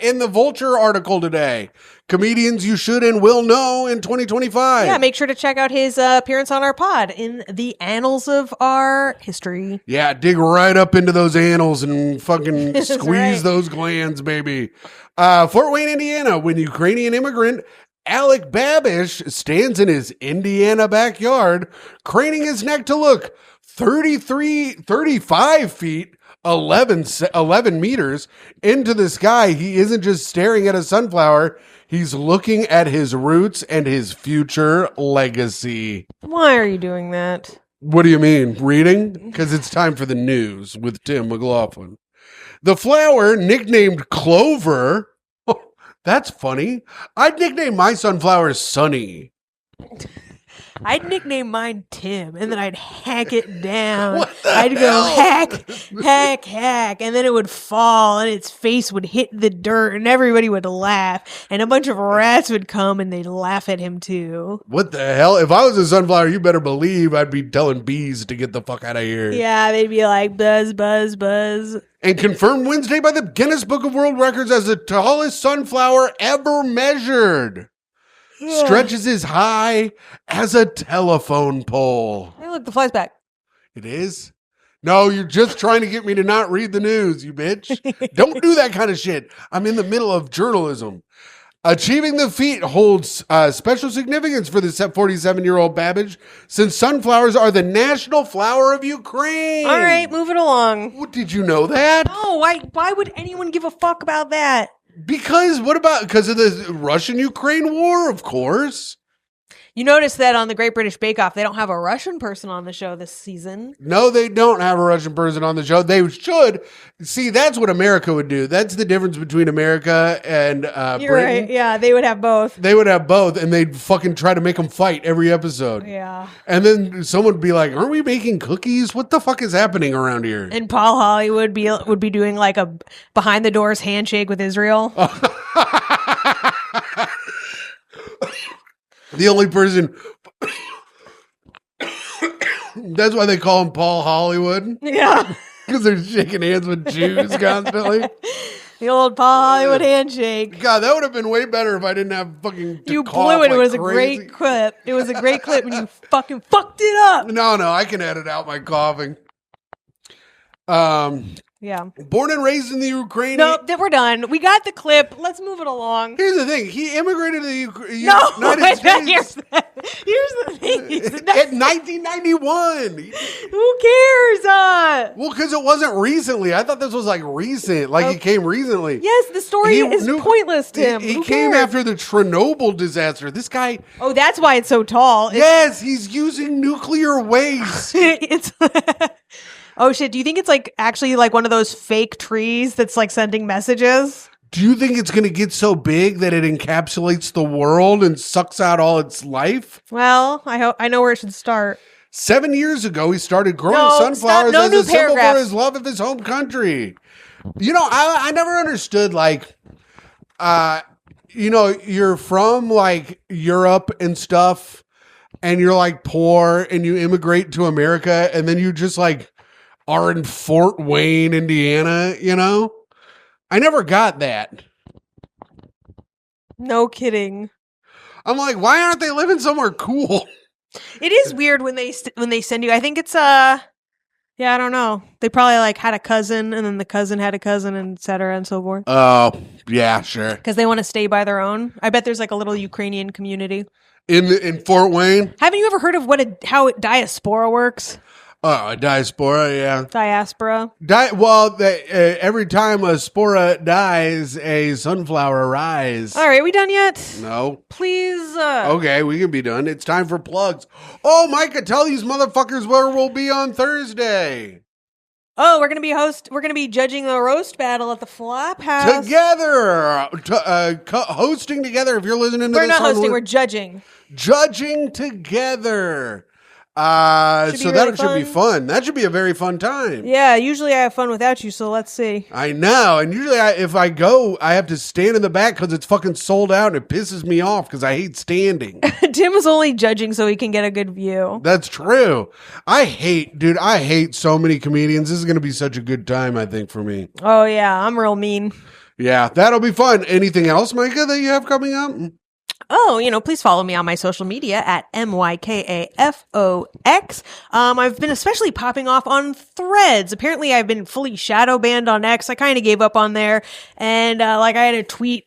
in the Vulture article today. Comedians you should and will know in 2025. Yeah, make sure to check out his appearance on our pod in the annals of our history. Yeah, dig right up into those annals and fucking squeeze right. those glands, baby. Fort Wayne, Indiana, when Ukrainian immigrant Alec Babish stands in his Indiana backyard, craning his neck to look 35 feet, 11 meters into the sky. He isn't just staring at a sunflower. He's looking at his roots and his future legacy. Why are you doing that? What do you mean? Reading? Because it's time for the news with Tim McLaughlin. The flower, nicknamed Clover. Oh, that's funny. I'd nickname my sunflower Sunny. I'd nickname mine Tim, and then I'd hack it down. What the I'd go hell? hack, and then it would fall, and its face would hit the dirt, and everybody would laugh, and a bunch of rats would come, and they'd laugh at him too. What the hell? If I was a sunflower, you better believe I'd be telling bees to get the fuck out of here. Yeah, they'd be like, buzz, buzz, buzz. And confirmed Wednesday by the Guinness Book of World Records as the tallest sunflower ever measured. Stretches as high as a telephone pole. Hey, look, the fly's back. It is? No, you're just trying to get me to not read the news, you bitch. Don't do that kind of shit. I'm in the middle of journalism. Achieving the feat holds special significance for the 47-year-old Babbage, since sunflowers are the national flower of Ukraine. All right, move it along. What, did you know that? No, why would anyone give a fuck about that? Because of the Russian-Ukraine war, of course. You notice that on the Great British Bake Off, they don't have a Russian person on the show this season. No, they don't have a Russian person on the show. They should. See, that's what America would do. That's the difference between America and You're Britain. right. Yeah, they would have both. They would have both, and they'd fucking try to make them fight every episode. Yeah. And then someone would be like, aren't we making cookies? What the fuck is happening around here? And Paul Hollywood would be doing like a behind the doors handshake with Israel. The only person... That's why they call him Paul Hollywood. Yeah. Because they're shaking hands with Jews constantly. The old Paul Hollywood handshake. God, that would have been way better if I didn't have fucking... You blew it. It was a great clip. It was a great clip when you fucking fucked it up. No, I can edit out my coughing. Yeah. Born and raised in the Ukraine. No, we're done. We got the clip. Let's move it along. Here's the thing. He immigrated to the United No, States here's the thing. in 1991. Who cares? Well, because it wasn't recently. I thought this was like recent. Like he came recently. Yes, the story is pointless to him. He Who came cares? after the Chernobyl disaster. This guy. Oh, that's why it's so tall. Yes, he's using nuclear waste. It's oh shit, do you think it's like actually like one of those fake trees that's like sending messages? Do you think it's going to get so big that it encapsulates the world and sucks out all its life? Well, I know where it should start. 7 years ago, he started growing No, sunflowers stop. No as new a symbol for paragraphs. his love of his home country. You know, I never understood, like, you're from like Europe and stuff, and you're like poor, and you immigrate to America, and then you just like are in Fort Wayne, Indiana, you know? I never got that. No kidding. I'm like, why aren't they living somewhere cool? It is weird when they send you. I think it's yeah, I don't know. They probably like had a cousin, and then the cousin had a cousin, and et cetera, and so forth. Oh, yeah, sure. Because they want to stay by their own. I bet there's like a little Ukrainian community In Fort Wayne? Haven't you ever heard of how diaspora works? Oh, a diaspora, yeah. Diaspora. Every time a spora dies, a sunflower rise. All right, we done yet? No. Please. Okay, we can be done. It's time for plugs. Oh, Myka, tell these motherfuckers where we'll be on Thursday. Oh, we're gonna be judging the roast battle at the Flop House. Together. Hosting together, if you're listening to We're this. not hosting, we're judging. Judging together. Should be So really that should be fun. That should be a very fun time. Yeah, usually I have fun without you, so let's see. I know. And usually if I go, I have to stand in the back because it's fucking sold out and it pisses me off because I hate standing. Tim is only judging so he can get a good view. That's true. I hate so many comedians. This is going to be such a good time, I think, for me. Oh, yeah, I'm real mean. Yeah, that'll be fun. Anything else, Myka, that you have coming up? Oh, please follow me on my social media at MYKAFOX. I've been especially popping off on Threads. Apparently, I've been fully shadow banned on X. I kind of gave up on there. And, I had a tweet,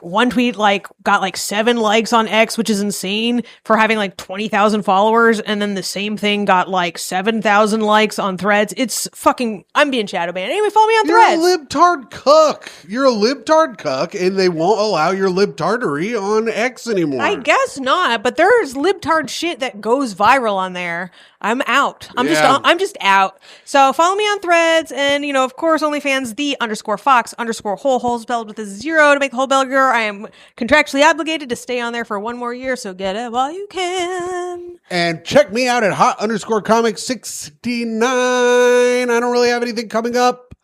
one tweet, got 7 likes on X, which is insane for having 20,000 followers. And then the same thing got 7,000 likes on Threads. It's fucking, I'm being shadow banned. Anyway, follow me on Threads. You're a libtard cuck. You're a libtard cuck, and they won't allow your libtardery on X anymore. I guess not, but there's libtard shit that goes viral on there. I'm out. I'm just out. So follow me on Threads, and of course, OnlyFans _Fox_hole spelled with a 0 to make the whole bell girl. I am contractually obligated to stay on there for 1 more year, so get it while you can. And check me out at hot_comic69. I don't really have anything coming up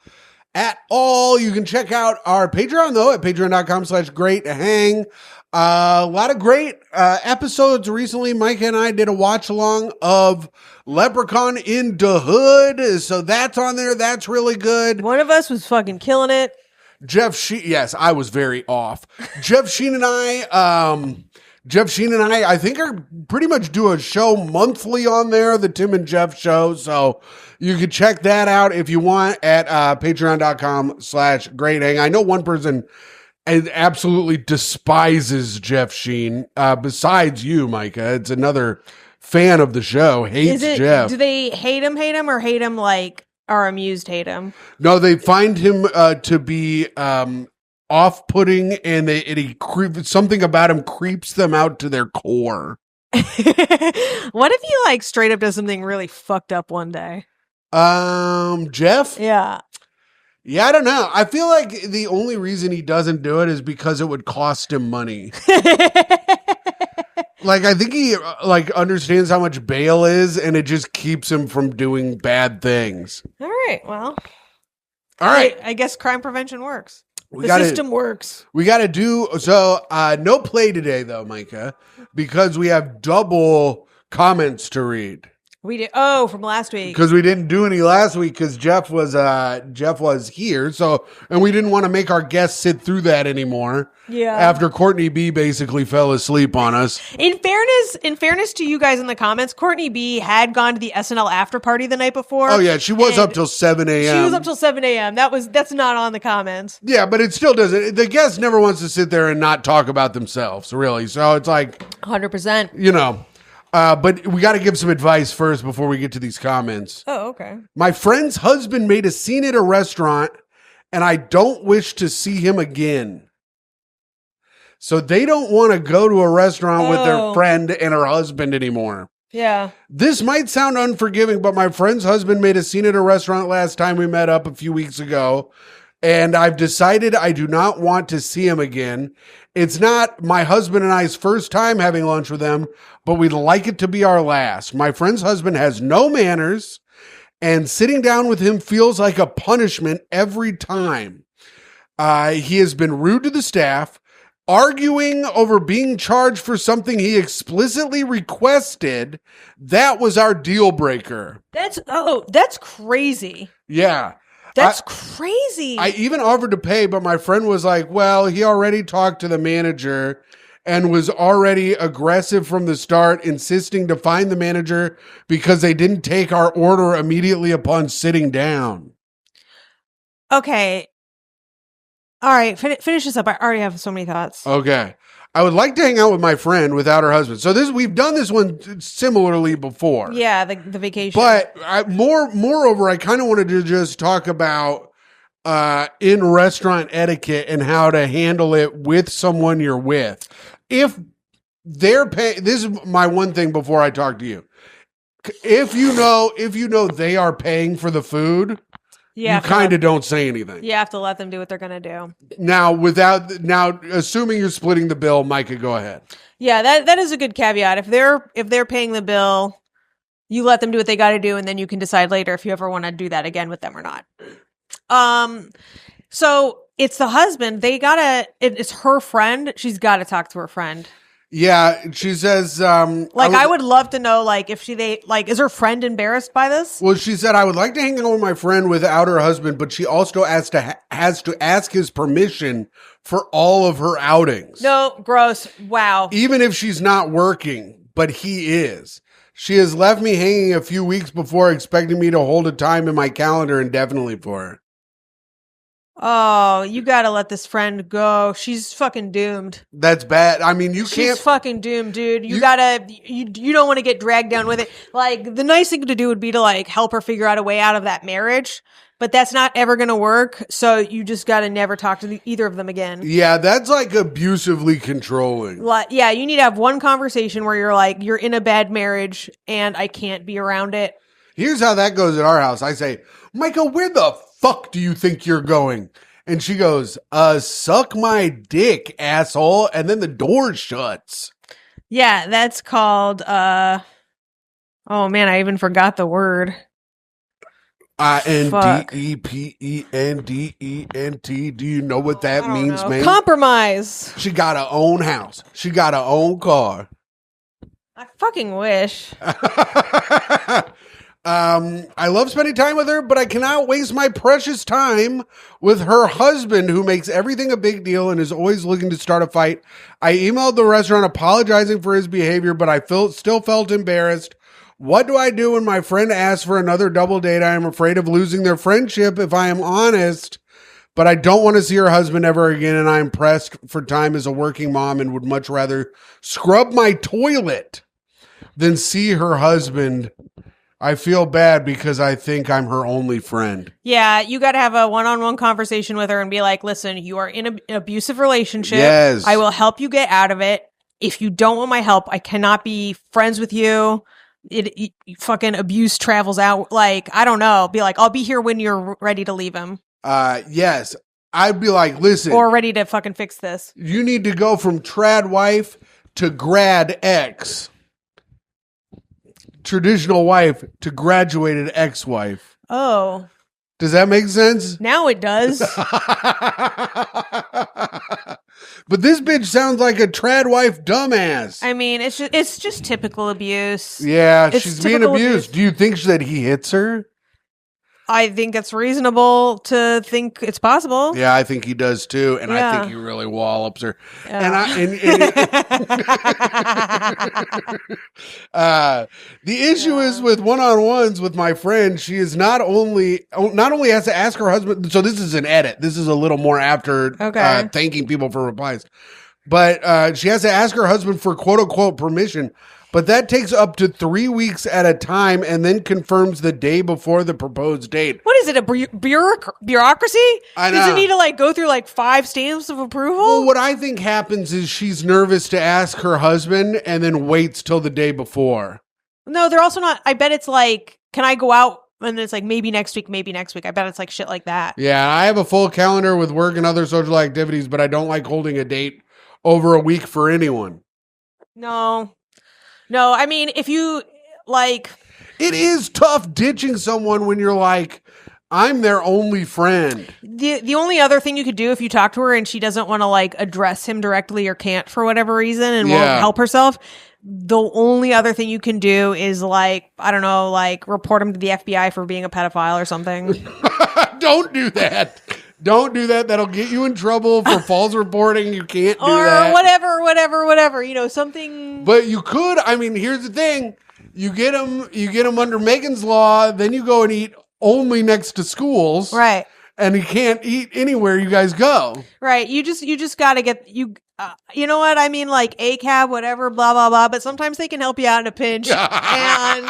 at all. You can check out our Patreon though at patreon.com/greathang. A lot of great episodes recently. Myka and I did a watch along of Leprechaun in the Hood. So that's on there. That's really good. One of us was fucking killing it. Jeff Sheen. Yes, I was very off. Jeff Sheen and I think are pretty much do a show monthly on there, the Tim and Jeff show. So you can check that out if you want at patreon.com/greathang. I know one person absolutely despises Jeff Sheen. Besides you, Myka, it's another fan of the show, hates Jeff. Do they hate him, or hate him are amused hate him? No, they find him to be off-putting, and something about him creeps them out to their core. What if he straight up does something really fucked up one day? Jeff? Yeah. Yeah, I don't know. I feel like the only reason he doesn't do it is because it would cost him money. I think he understands how much bail is, and it just keeps him from doing bad things. All right. Well. All right. I guess crime prevention works. The system works. We got to do so. No play today though, Myka, because we have double comments to read. We did. Oh, from last week. Because we didn't do any last week because Jeff was here. So, and we didn't want to make our guests sit through that anymore. Yeah. After Courtney B basically fell asleep on us. In fairness to you guys in the comments, Courtney B had gone to the SNL after party the night before. Oh yeah, she was up till 7 a.m. She was up till 7 a.m. That's not on the comments. Yeah, but it still doesn't. The guest never wants to sit there and not talk about themselves, really. So it's 100%. But we got to give some advice first before we get to these comments. Oh, okay. My friend's husband made a scene at a restaurant, and I don't wish to see him again. So they don't want to go to a restaurant with their friend and her husband anymore. Yeah. This might sound unforgiving, but my friend's husband made a scene at a restaurant last time we met up a few weeks ago, and I've decided I do not want to see him again. It's not my husband and I's first time having lunch with them, but we'd like it to be our last. My friend's husband has no manners, and sitting down with him feels like a punishment every time. He has been rude to the staff, arguing over being charged for something he explicitly requested. That was our deal breaker. That's crazy. Yeah. That's crazy. I even offered to pay, but my friend was like, well, he already talked to the manager and was already aggressive from the start, insisting to find the manager because they didn't take our order immediately upon sitting down. Okay. All right. Finish this up. I already have so many thoughts. Okay. I would like to hang out with my friend without her husband. So we've done this one similarly before. Yeah, the vacation. But moreover, I kind of wanted to just talk about in restaurant etiquette and how to handle it with someone you're with. If they're paying, this is my one thing before I talk to you. If you know they are paying for the food, you kind of don't say anything. You have to let them do what they're going to do. Now, assuming you're splitting the bill, Myka, go ahead. Yeah, that is a good caveat. If they're paying the bill, You let them do what they got to do, and then you can decide later if you ever want to do that again with them or not. So it's the husband. It's her friend. She's got to talk to her friend. Yeah, she says, I would love to know, like, is her friend embarrassed by this? Well, she said, I would like to hang out with my friend without her husband, but she also has to ask his permission for all of her outings. No, gross. Wow. Even if she's not working, but he is. She has left me hanging a few weeks before, expecting me to hold a time in my calendar indefinitely for her. Oh, you gotta let this friend go. She's fucking doomed. That's bad. I mean, She's fucking doomed, dude. You don't want to get dragged down with it. Like, the nice thing to do would be to, like, help her figure out a way out of that marriage, but that's not ever gonna work, so you just gotta never talk to either of them again. Yeah, that's, like, abusively controlling. Yeah, you need to have one conversation where you're like, you're in a bad marriage, and I can't be around it. Here's how that goes at our house. I say, Myka, where the fuck do you think you're going? And she goes, suck my dick, asshole. And then the door shuts. Yeah, that's called, oh man, I even forgot the word. INDEPENDENT. Do you know what that means, man? Compromise. She got her own house. She got her own car. I fucking wish. I love spending time with her, but I cannot waste my precious time with her husband, who makes everything a big deal and is always looking to start a fight. I emailed the restaurant apologizing for his behavior, but I still felt embarrassed. What do I do when my friend asks for another double date? I am afraid of losing their friendship if I am honest, but I don't want to see her husband ever again, and I am pressed for time as a working mom and would much rather scrub my toilet than see her husband. I feel bad because I think I'm her only friend. Yeah, you got to have a one-on-one conversation with her and be like, listen, you are in an abusive relationship. Yes. I will help you get out of it. If you don't want my help, I cannot be friends with you. It fucking abuse travels out. Like, I don't know. Be like, I'll be here when you're ready to leave him. Yes. I'd be like, listen. Or ready to fucking fix this. You need to go from trad wife to grad ex. Traditional wife to graduated ex-wife. Oh. Does that make sense? Now it does. But this bitch sounds like a trad wife dumbass. I mean, it's just typical abuse. Yeah, It's she's being typical abused. abuse. Do you think that he hits her? I think it's reasonable to think it's possible. Yeah, I think he does too, and I Yeah. think he really wallops her. Yeah. The issue is with one-on-ones with my friend. She is not only has to ask her husband. So this is an edit. This is a little more after thanking people for replies, but she has to ask her husband for quote unquote permission. But that takes up to 3 weeks at a time and then confirms the day before the proposed date. What is it, a bureaucracy? I know. Does it need to like go through like 5 stamps of approval? Well, what I think happens is she's nervous to ask her husband and then waits till the day before. No, they're also not. I bet it's like, can I go out? And it's like, maybe next week, maybe next week. I bet it's like shit like that. Yeah, I have a full calendar with work and other social activities, but I don't like holding a date over a week for anyone. No, I mean, if you, like... It is tough ditching someone when you're like, I'm their only friend. The only other thing you could do if you talk to her and she doesn't want to, like, address him directly or can't for whatever reason and won't help herself, the only other thing you can do is, like, I don't know, like, report him to the FBI for being a pedophile or something. Don't do that. Don't do that. That'll get you in trouble for false reporting. You can't do or that. Or whatever. You know, something. But you could. I mean, here's the thing. You get them under Megan's Law. Then you go and eat only next to schools. Right. And you can't eat anywhere you guys go. Right. You just got to get you. You know what I mean? Like ACAB, whatever, blah, blah, blah. But sometimes they can help you out in a pinch. And,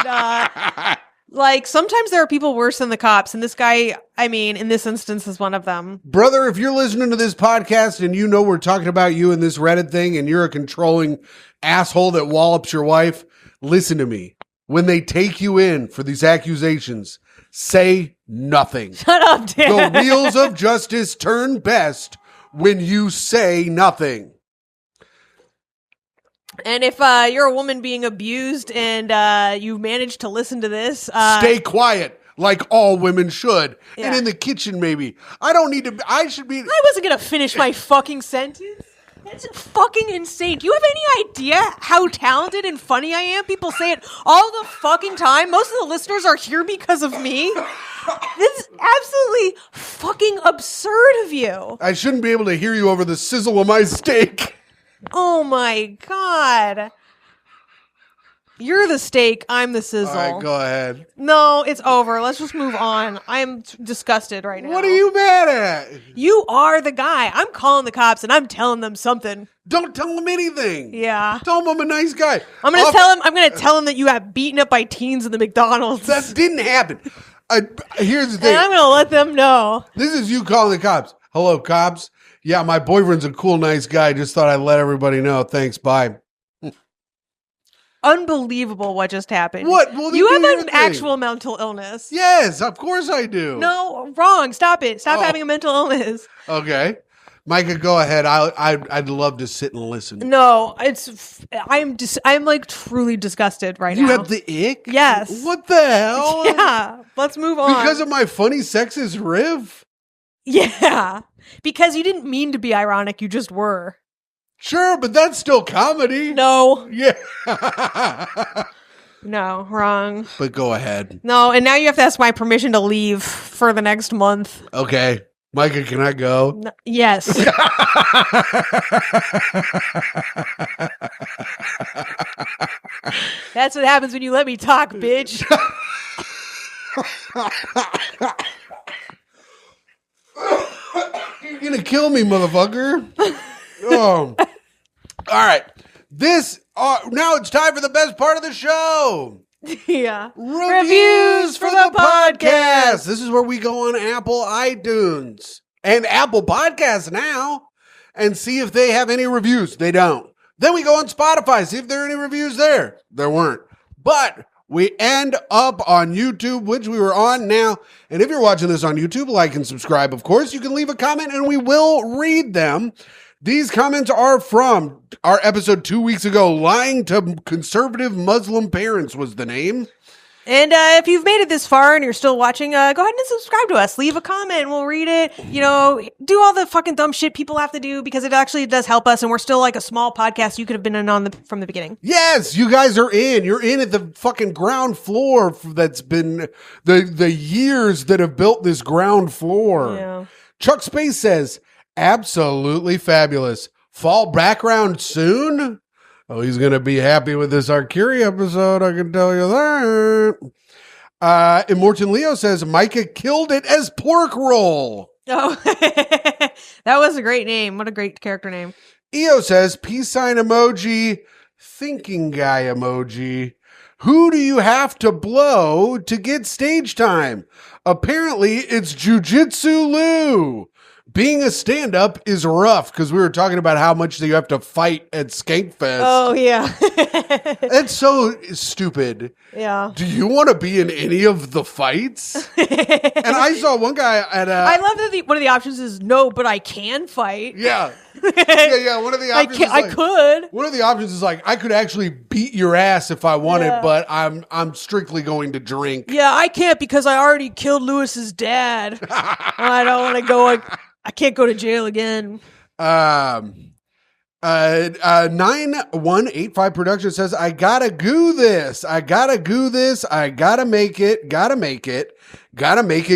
like, sometimes there are people worse than the cops, and this guy, I mean, in this instance, is one of them. Brother, if you're listening to this podcast and you know we're talking about you in this Reddit thing and you're a controlling asshole that wallops your wife, listen to me. When they take you in for these accusations, say nothing. Shut up, Dan. The wheels of justice turn best when you say nothing. And if you're a woman being abused and you managed to listen to this, stay quiet, like all women should. Yeah. And in the kitchen, maybe. I should be. I wasn't gonna finish my fucking sentence. That's fucking insane. Do you have any idea how talented and funny I am? People say it all the fucking time. Most of the listeners are here because of me. This is absolutely fucking absurd of you. I shouldn't be able to hear you over the sizzle of my steak. Oh my god. You're the steak, I'm the sizzle. All right, go ahead. No, it's over. Let's just move on. I'm disgusted right now. What are you mad at? You are the guy. I'm calling the cops and I'm telling them something. Don't tell him anything. Yeah. Tell him I'm a nice guy. I'm gonna tell him that you got beaten up by teens in the McDonald's. That didn't happen. Here's the thing. And I'm gonna let them know. This is you calling the cops. Hello, cops. Yeah, my boyfriend's a cool, nice guy. Just thought I'd let everybody know. Thanks. Bye. Unbelievable what just happened. What? Well, you have do your an thing. actual mental illness. Yes, of course I do. No, wrong. Stop it. Stop having a mental illness. Okay. Myka, go ahead. I'd love to sit and listen. No, I'm like truly disgusted right now. You have the ick? Yes. What the hell? Yeah. Let's move on. Because of my funny sexist riff? Yeah. Because you didn't mean to be ironic, you just were. Sure, but that's still comedy. No. Yeah. No, wrong. But go ahead. No, and now you have to ask my permission to leave for the next month. Okay. Myka, can I go? No, yes. That's what happens when you let me talk, bitch. You're gonna kill me, motherfucker. All right. Now it's time for the best part of the show. Yeah. Reviews for the podcast. This is where we go on Apple iTunes and Apple Podcasts now and see if they have any reviews. They don't. Then we go on Spotify, see if there are any reviews there. There weren't. But we end up on YouTube, which we were on now. And if you're watching this on YouTube, like and subscribe, of course. You can leave a comment and we will read them. These comments are from our episode 2 weeks ago. Lying to conservative Muslim parents was the name. And if you've made it this far and you're still watching, go ahead and subscribe to us. Leave a comment and we'll read it. You know, do all the fucking dumb shit people have to do because it actually does help us. And we're still like a small podcast you could have been in on from the beginning. Yes, you guys are in. You're in at the fucking ground floor that's been the years that have built this ground floor. Yeah. Chuck Space says, absolutely fabulous. Fall background soon? Oh, he's going to be happy with this Arcuri episode, I can tell you that. Immortan Leo says, Myka killed it as pork roll. Oh, that was a great name. What a great character name. EO says, peace sign emoji, thinking guy emoji. Who do you have to blow to get stage time? Apparently, it's Jujitsu Lou. Being a stand-up is rough because we were talking about how much you have to fight at Skankfest. Oh, yeah. That's so stupid. Yeah. Do you want to be in any of the fights? And I saw one guy at I love that one of the options is no, but I can fight. Yeah. Yeah. One of the options I could. One of the options is like, I could actually beat your ass if I wanted, but I'm strictly going to drink. Yeah, I can't because I already killed Lewis's dad. I don't want to go. I can't go to jail again. 9185 production says, I gotta goo this. I gotta make it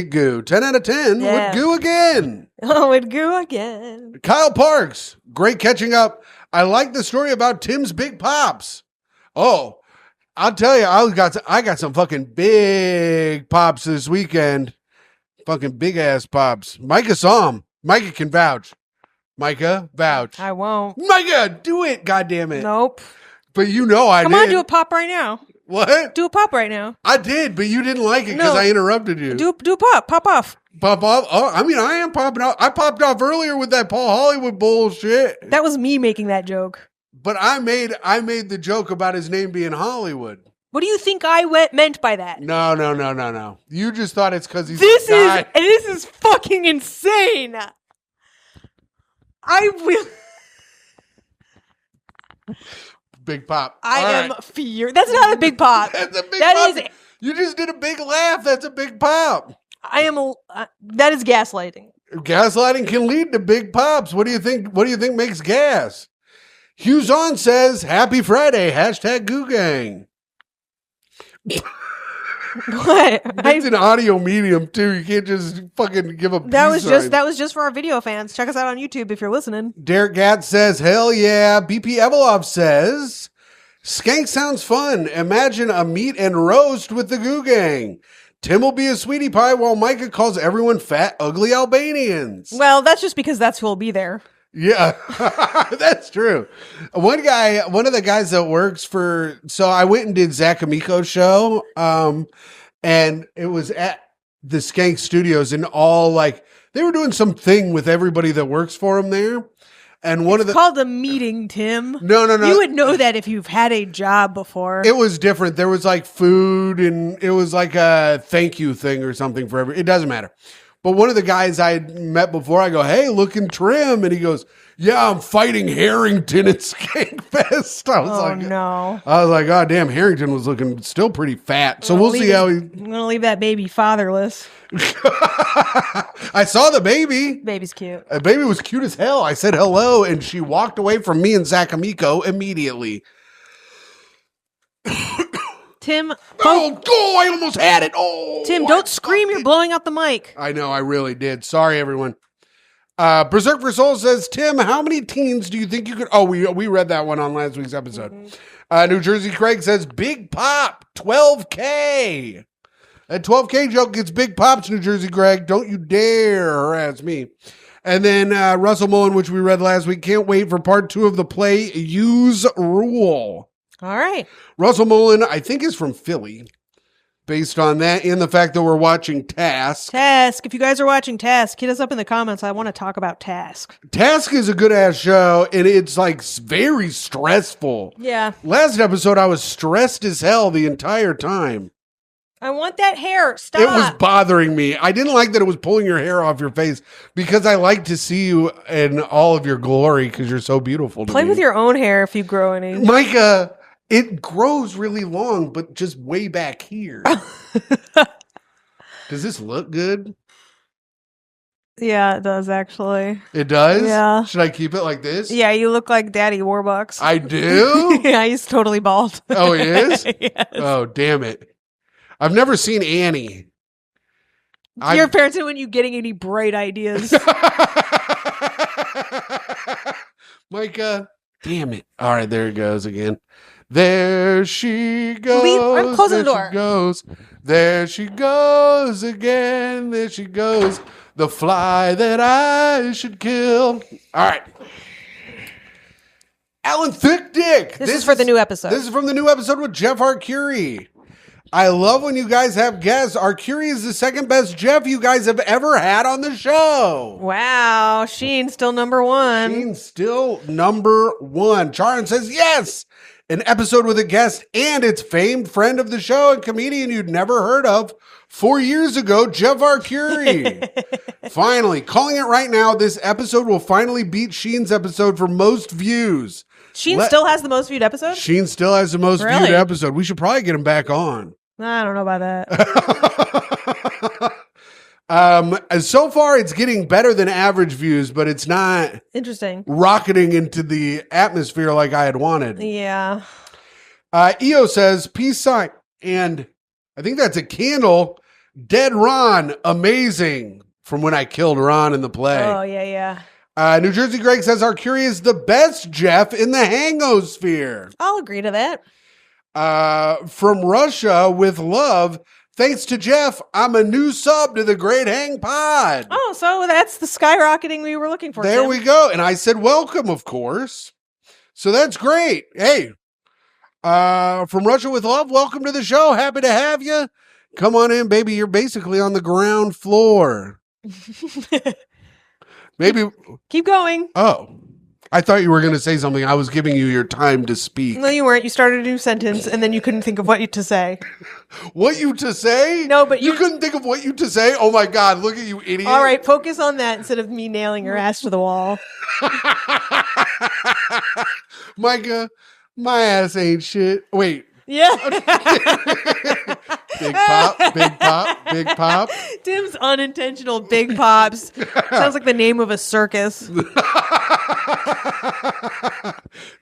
goo. 10 out of 10 Yeah. would goo again. Oh, it'd go again. Kyle Parks, great catching up. I like the story about Tim's big pops. Oh, I'll tell you, I got some fucking big pops this weekend. Fucking big ass pops. Myka saw him. Myka can vouch. Myka, vouch. I won't. Myka, do it, goddammit. Nope. But you know I Come did. on, do a pop right now. What? Do a pop right now. I did, but you didn't like it because No. I interrupted you. Do a pop. Pop off. Pop off? Oh, I mean, I am popping off. I popped off earlier with that Paul Hollywood bullshit. That was me making that joke. But I made the joke about his name being Hollywood. What do you think I meant by that? No. You just thought it's because he's This a guy. is fucking insane. I will. Big pop. I All am right. furious. That's not a big pop. That's a big That pop. is- You just did a big laugh. That's a big pop. That is gaslighting. Gaslighting can lead to big pops. What do you think? What do you think makes gas? Hughes on says, "Happy Friday." # Goo Gang. What? It's an audio medium too. You can't just fucking give a. That was peace sign. that was just for our video fans. Check us out on YouTube if you're listening. Derek Gatt says, "Hell yeah." BP Evelov says, "Skank sounds fun. Imagine a meet and roast with the Goo Gang. Tim will be a sweetie pie while Myka calls everyone fat, ugly Albanians." Well, that's just because that's who will be there. Yeah, that's true. One of the guys that works for, so I went and did Zach Amico's show, and it was at the Skank Studios, and they were doing something with everybody that works for him there. And It's called a meeting, Tim. No. You would know that if you've had a job before. It was different. There was like food, and it was like a thank you thing or something for it doesn't matter. But one of the guys I had met before, I go, "Hey, looking trim." And he goes, "Yeah, I'm fighting Harrington at Skankfest." I was no. I was like, "God damn, Harrington was looking still pretty fat." So we'll see how he. I'm going to leave that baby fatherless. I saw the baby. Baby's cute. The baby was cute as hell. I said hello, and she walked away from me and Zach Amico immediately. Tim. I almost had it. Oh, Tim, don't scream. You're blowing out the mic. I know, I really did. Sorry, everyone. Berserk for Soul says, "Tim, how many teens do you think you could?" Oh, we read that one on last week's episode. New Jersey Craig says, "Big pop, 12K." That 12K joke gets big pops, New Jersey Craig. Don't you dare harass me. And then Russell Mullen, which we read last week, "Can't wait for part 2 of the play Use Rule." All right. Russell Mullen, I think, is from Philly. Based on that and the fact that we're watching Task. Task. If you guys are watching Task, hit us up in the comments. I want to talk about Task. Task is a good ass show, and it's like very stressful. Yeah. Last episode, I was stressed as hell the entire time. I want that hair. Stop. It was bothering me. I didn't like that it was pulling your hair off your face because I like to see you in all of your glory because you're so beautiful to Play me. with your own hair if you grow any. Myka, it grows really long, but just way back here. Does this look good? Yeah, it does actually. It does? Yeah. Should I keep it like this? Yeah, you look like Daddy Warbucks. I do? Yeah, he's totally bald. Oh, he is? Yes. Oh, damn it. I've never seen Annie. Your parents didn't want you getting any bright ideas. Myka, damn it. All right, there it goes again. There she goes. I'm closing the there door. She goes. There she goes again. There she goes. The fly that I should kill. All right. Alan Thickdick. This is for the new episode. This is from the new episode with Jeff Arcuri. "I love when you guys have guests. Arcuri is the second best Jeff you guys have ever had on the show." Wow, Sheen's still number one. Sheen's still number one. Charon says, "Yes, an episode with a guest and its famed friend of the show and comedian you'd never heard of 4 years ago, Jeff Arcuri." Finally, calling it right now, this episode will finally beat Sheen's episode for most views. Sheen still has the most viewed episode? Sheen still has the most viewed episode. We should probably get him back on. I don't know about that. So far, it's getting better than average views, but it's not interesting rocketing into the atmosphere like I had wanted. Yeah. EO says, "Peace sign." And I think that's a candle. "Dead Ron, amazing." From when I killed Ron in the play. Oh, yeah. New Jersey Greg says, "Arcuri is the best Jeff in the hangosphere." I'll agree to that. From Russia with love, "Thanks to Jeff, I'm a new sub to the Great Hang Pod." Oh, so that's the skyrocketing we were looking for. There Tim. we go. And I said, welcome, of course. So that's great. Hey, from Russia with love, welcome to the show. Happy to have you. Come on in, baby. You're basically on the ground floor. Maybe. Keep going. Oh, I thought you were going to say something. I was giving you your time to speak. No, you weren't. You started a new sentence and then you couldn't think of what to say. What you to say? No, but you couldn't think of what you to say? Oh my God, look at you, idiot. All right, focus on that instead of me nailing your ass to the wall. Myka, My ass ain't shit. Wait. Yeah. Big pop, big pop, big pop. Tim's unintentional big pops. Sounds like the name of a circus.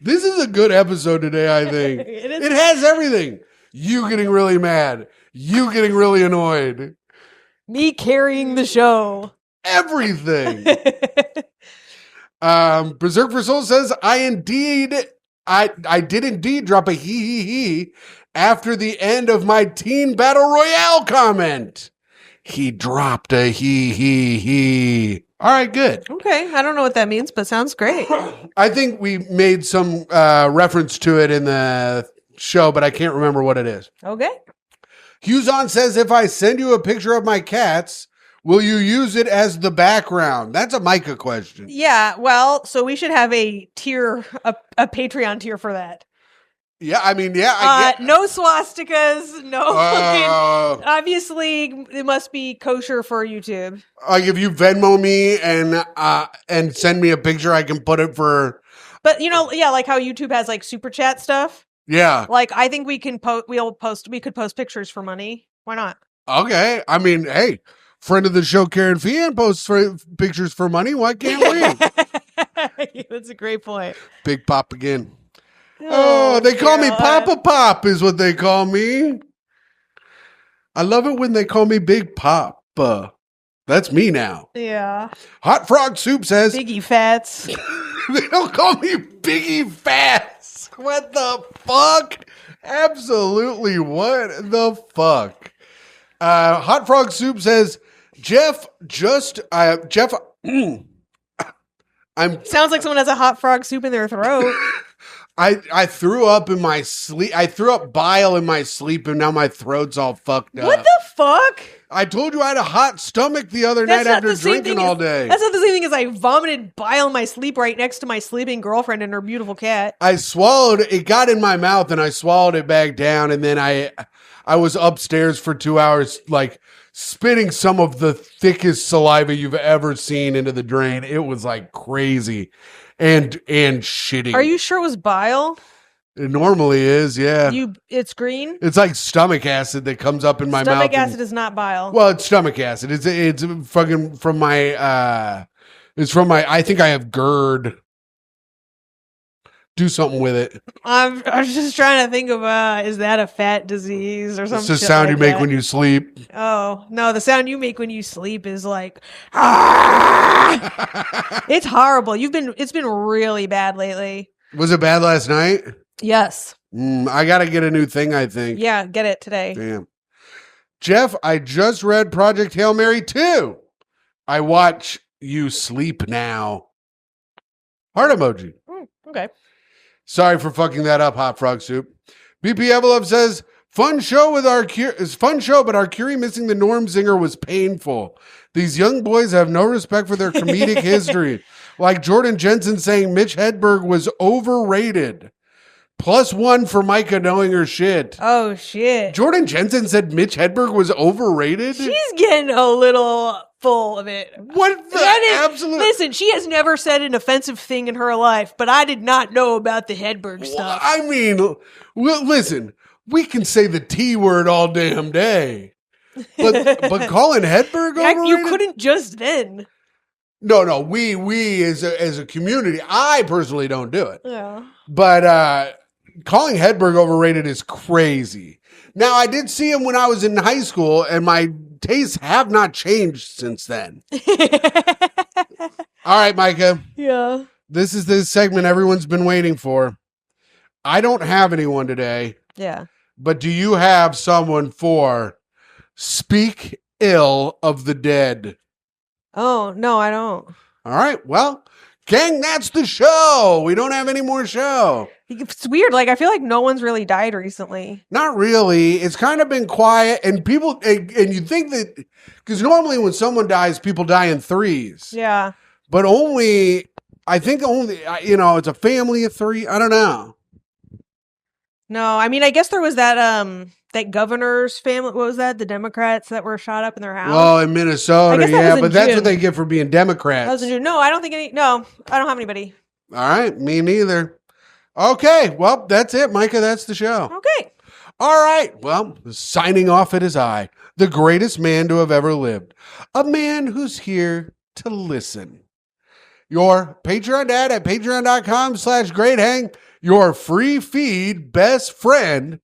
This is a good episode today, I think. It has everything. You getting really mad. You getting really annoyed. Me carrying the show. Everything. Berserk for Soul says, I did indeed drop a he after the end of my teen battle royale comment. He dropped a he. All right, good. Okay, I don't know what that means, but sounds great. I think we made some reference to it in the show, but I can't remember what it is. Okay. Hughes says, if I send you a picture of my cats, will you use it as the background? That's a Myka question. Yeah, well, so we should have a tier, a Patreon tier for that. Yeah, I mean, yeah. No swastikas, no fucking... Obviously, it must be kosher for YouTube. Like, if you Venmo me and send me a picture, I can put it for... But, yeah, like how YouTube has, like, super chat stuff. Yeah. Like, I think we could post pictures for money. Why not? Okay. I mean, hey, friend of the show, Karen Fian, posts pictures for money. Why can't we? That's a great point. Big Pop again. Oh, they call me Papa Pop is what they call me. I love it when they call me Big Pop. That's me now. Yeah. Hot Frog Soup says... Biggie Fats. They don't call me Biggie Fats. What the fuck? Absolutely what the fuck? Hot Frog Soup says, Jeff, I'm... Sounds like someone has a hot frog soup in their throat. I threw up in my sleep. I threw up bile in my sleep, and now my throat's all fucked up. What the fuck? I told you I had a hot stomach the other night after drinking all day. That's not the same thing as I vomited bile in my sleep right next to my sleeping girlfriend and her beautiful cat. I swallowed it. Got in my mouth, and I swallowed it back down, and then I was upstairs for 2 hours, like spitting some of the thickest saliva you've ever seen into the drain. It was like crazy. And shitting. Are you sure it was bile? It normally is, yeah. It's green? It's like stomach acid that comes up in my mouth. Stomach acid is not bile. Well, it's stomach acid. It's fucking from my I think I have GERD. Do something with it. I was just trying to think of is that a fat disease or something? It's the sound you make when you sleep. Oh, no, the sound you make when you sleep is like ah! It's horrible. It's been really bad lately. Was it bad last night? Yes. I got to get a new thing, I think. Yeah, get it today. Damn. Jeff, I just read Project Hail Mary 2. I watch you sleep now. Heart emoji. Okay. Sorry for fucking that up, Hot Frog Soup. BP Evelov says, fun show, but our Curie missing the Norm Zinger was painful. These young boys have no respect for their comedic history. Like Jordan Jensen saying Mitch Hedberg was overrated. +1 for Myka knowing her shit. Oh, shit. Jordan Jensen said Mitch Hedberg was overrated? She's getting a little full of it. What the absolute... Listen, she has never said an offensive thing in her life, but I did not know about the Hedberg stuff. I mean, listen, we can say the T word all damn day. But calling Hedberg overrated? You couldn't just then. No, we as a community, I personally don't do it. Yeah. But calling Hedberg overrated is crazy. Now, I did see him when I was in high school, and my tastes have not changed since then. All right, Myka. Yeah. This is the segment everyone's been waiting for. I don't have anyone today. Yeah. But do you have someone for Speak Ill of the Dead? Oh, no, I don't. All right. Well, gang, that's the show. We don't have any more show. It's weird. Like, I feel like no one's really died recently. Not really. It's kind of been quiet. And people, and you think that, because normally when someone dies, people die in threes. Yeah. But I think it's a family of three. I don't know. No, I mean, I guess there was that governor's family. What was that? The Democrats that were shot up in their house? Oh, in Minnesota. Yeah, but that's what they get for being Democrats. That was in June. No, I don't think I don't have anybody. All right. Me neither. Okay, well, that's it, Myka. That's the show. Okay. All right. Well, signing off, it is I, the greatest man to have ever lived. A man who's here to listen. Your Patreon dad at patreon.com/greathang. Your free feed best friend,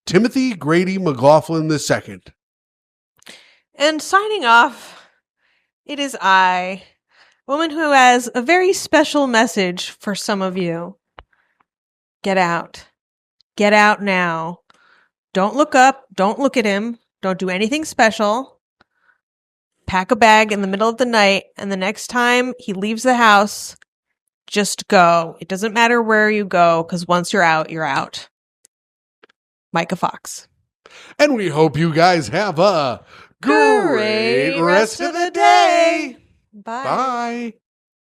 Timothy Grady McLaughlin II. And signing off, it is I, a woman who has a very special message for some of you. Get out. Get out now. Don't look up. Don't look at him. Don't do anything special. Pack a bag in the middle of the night, and the next time he leaves the house, just go. It doesn't matter where you go, because once you're out, you're out. Myka Fox. And we hope you guys have a great rest of the day. Bye. Bye.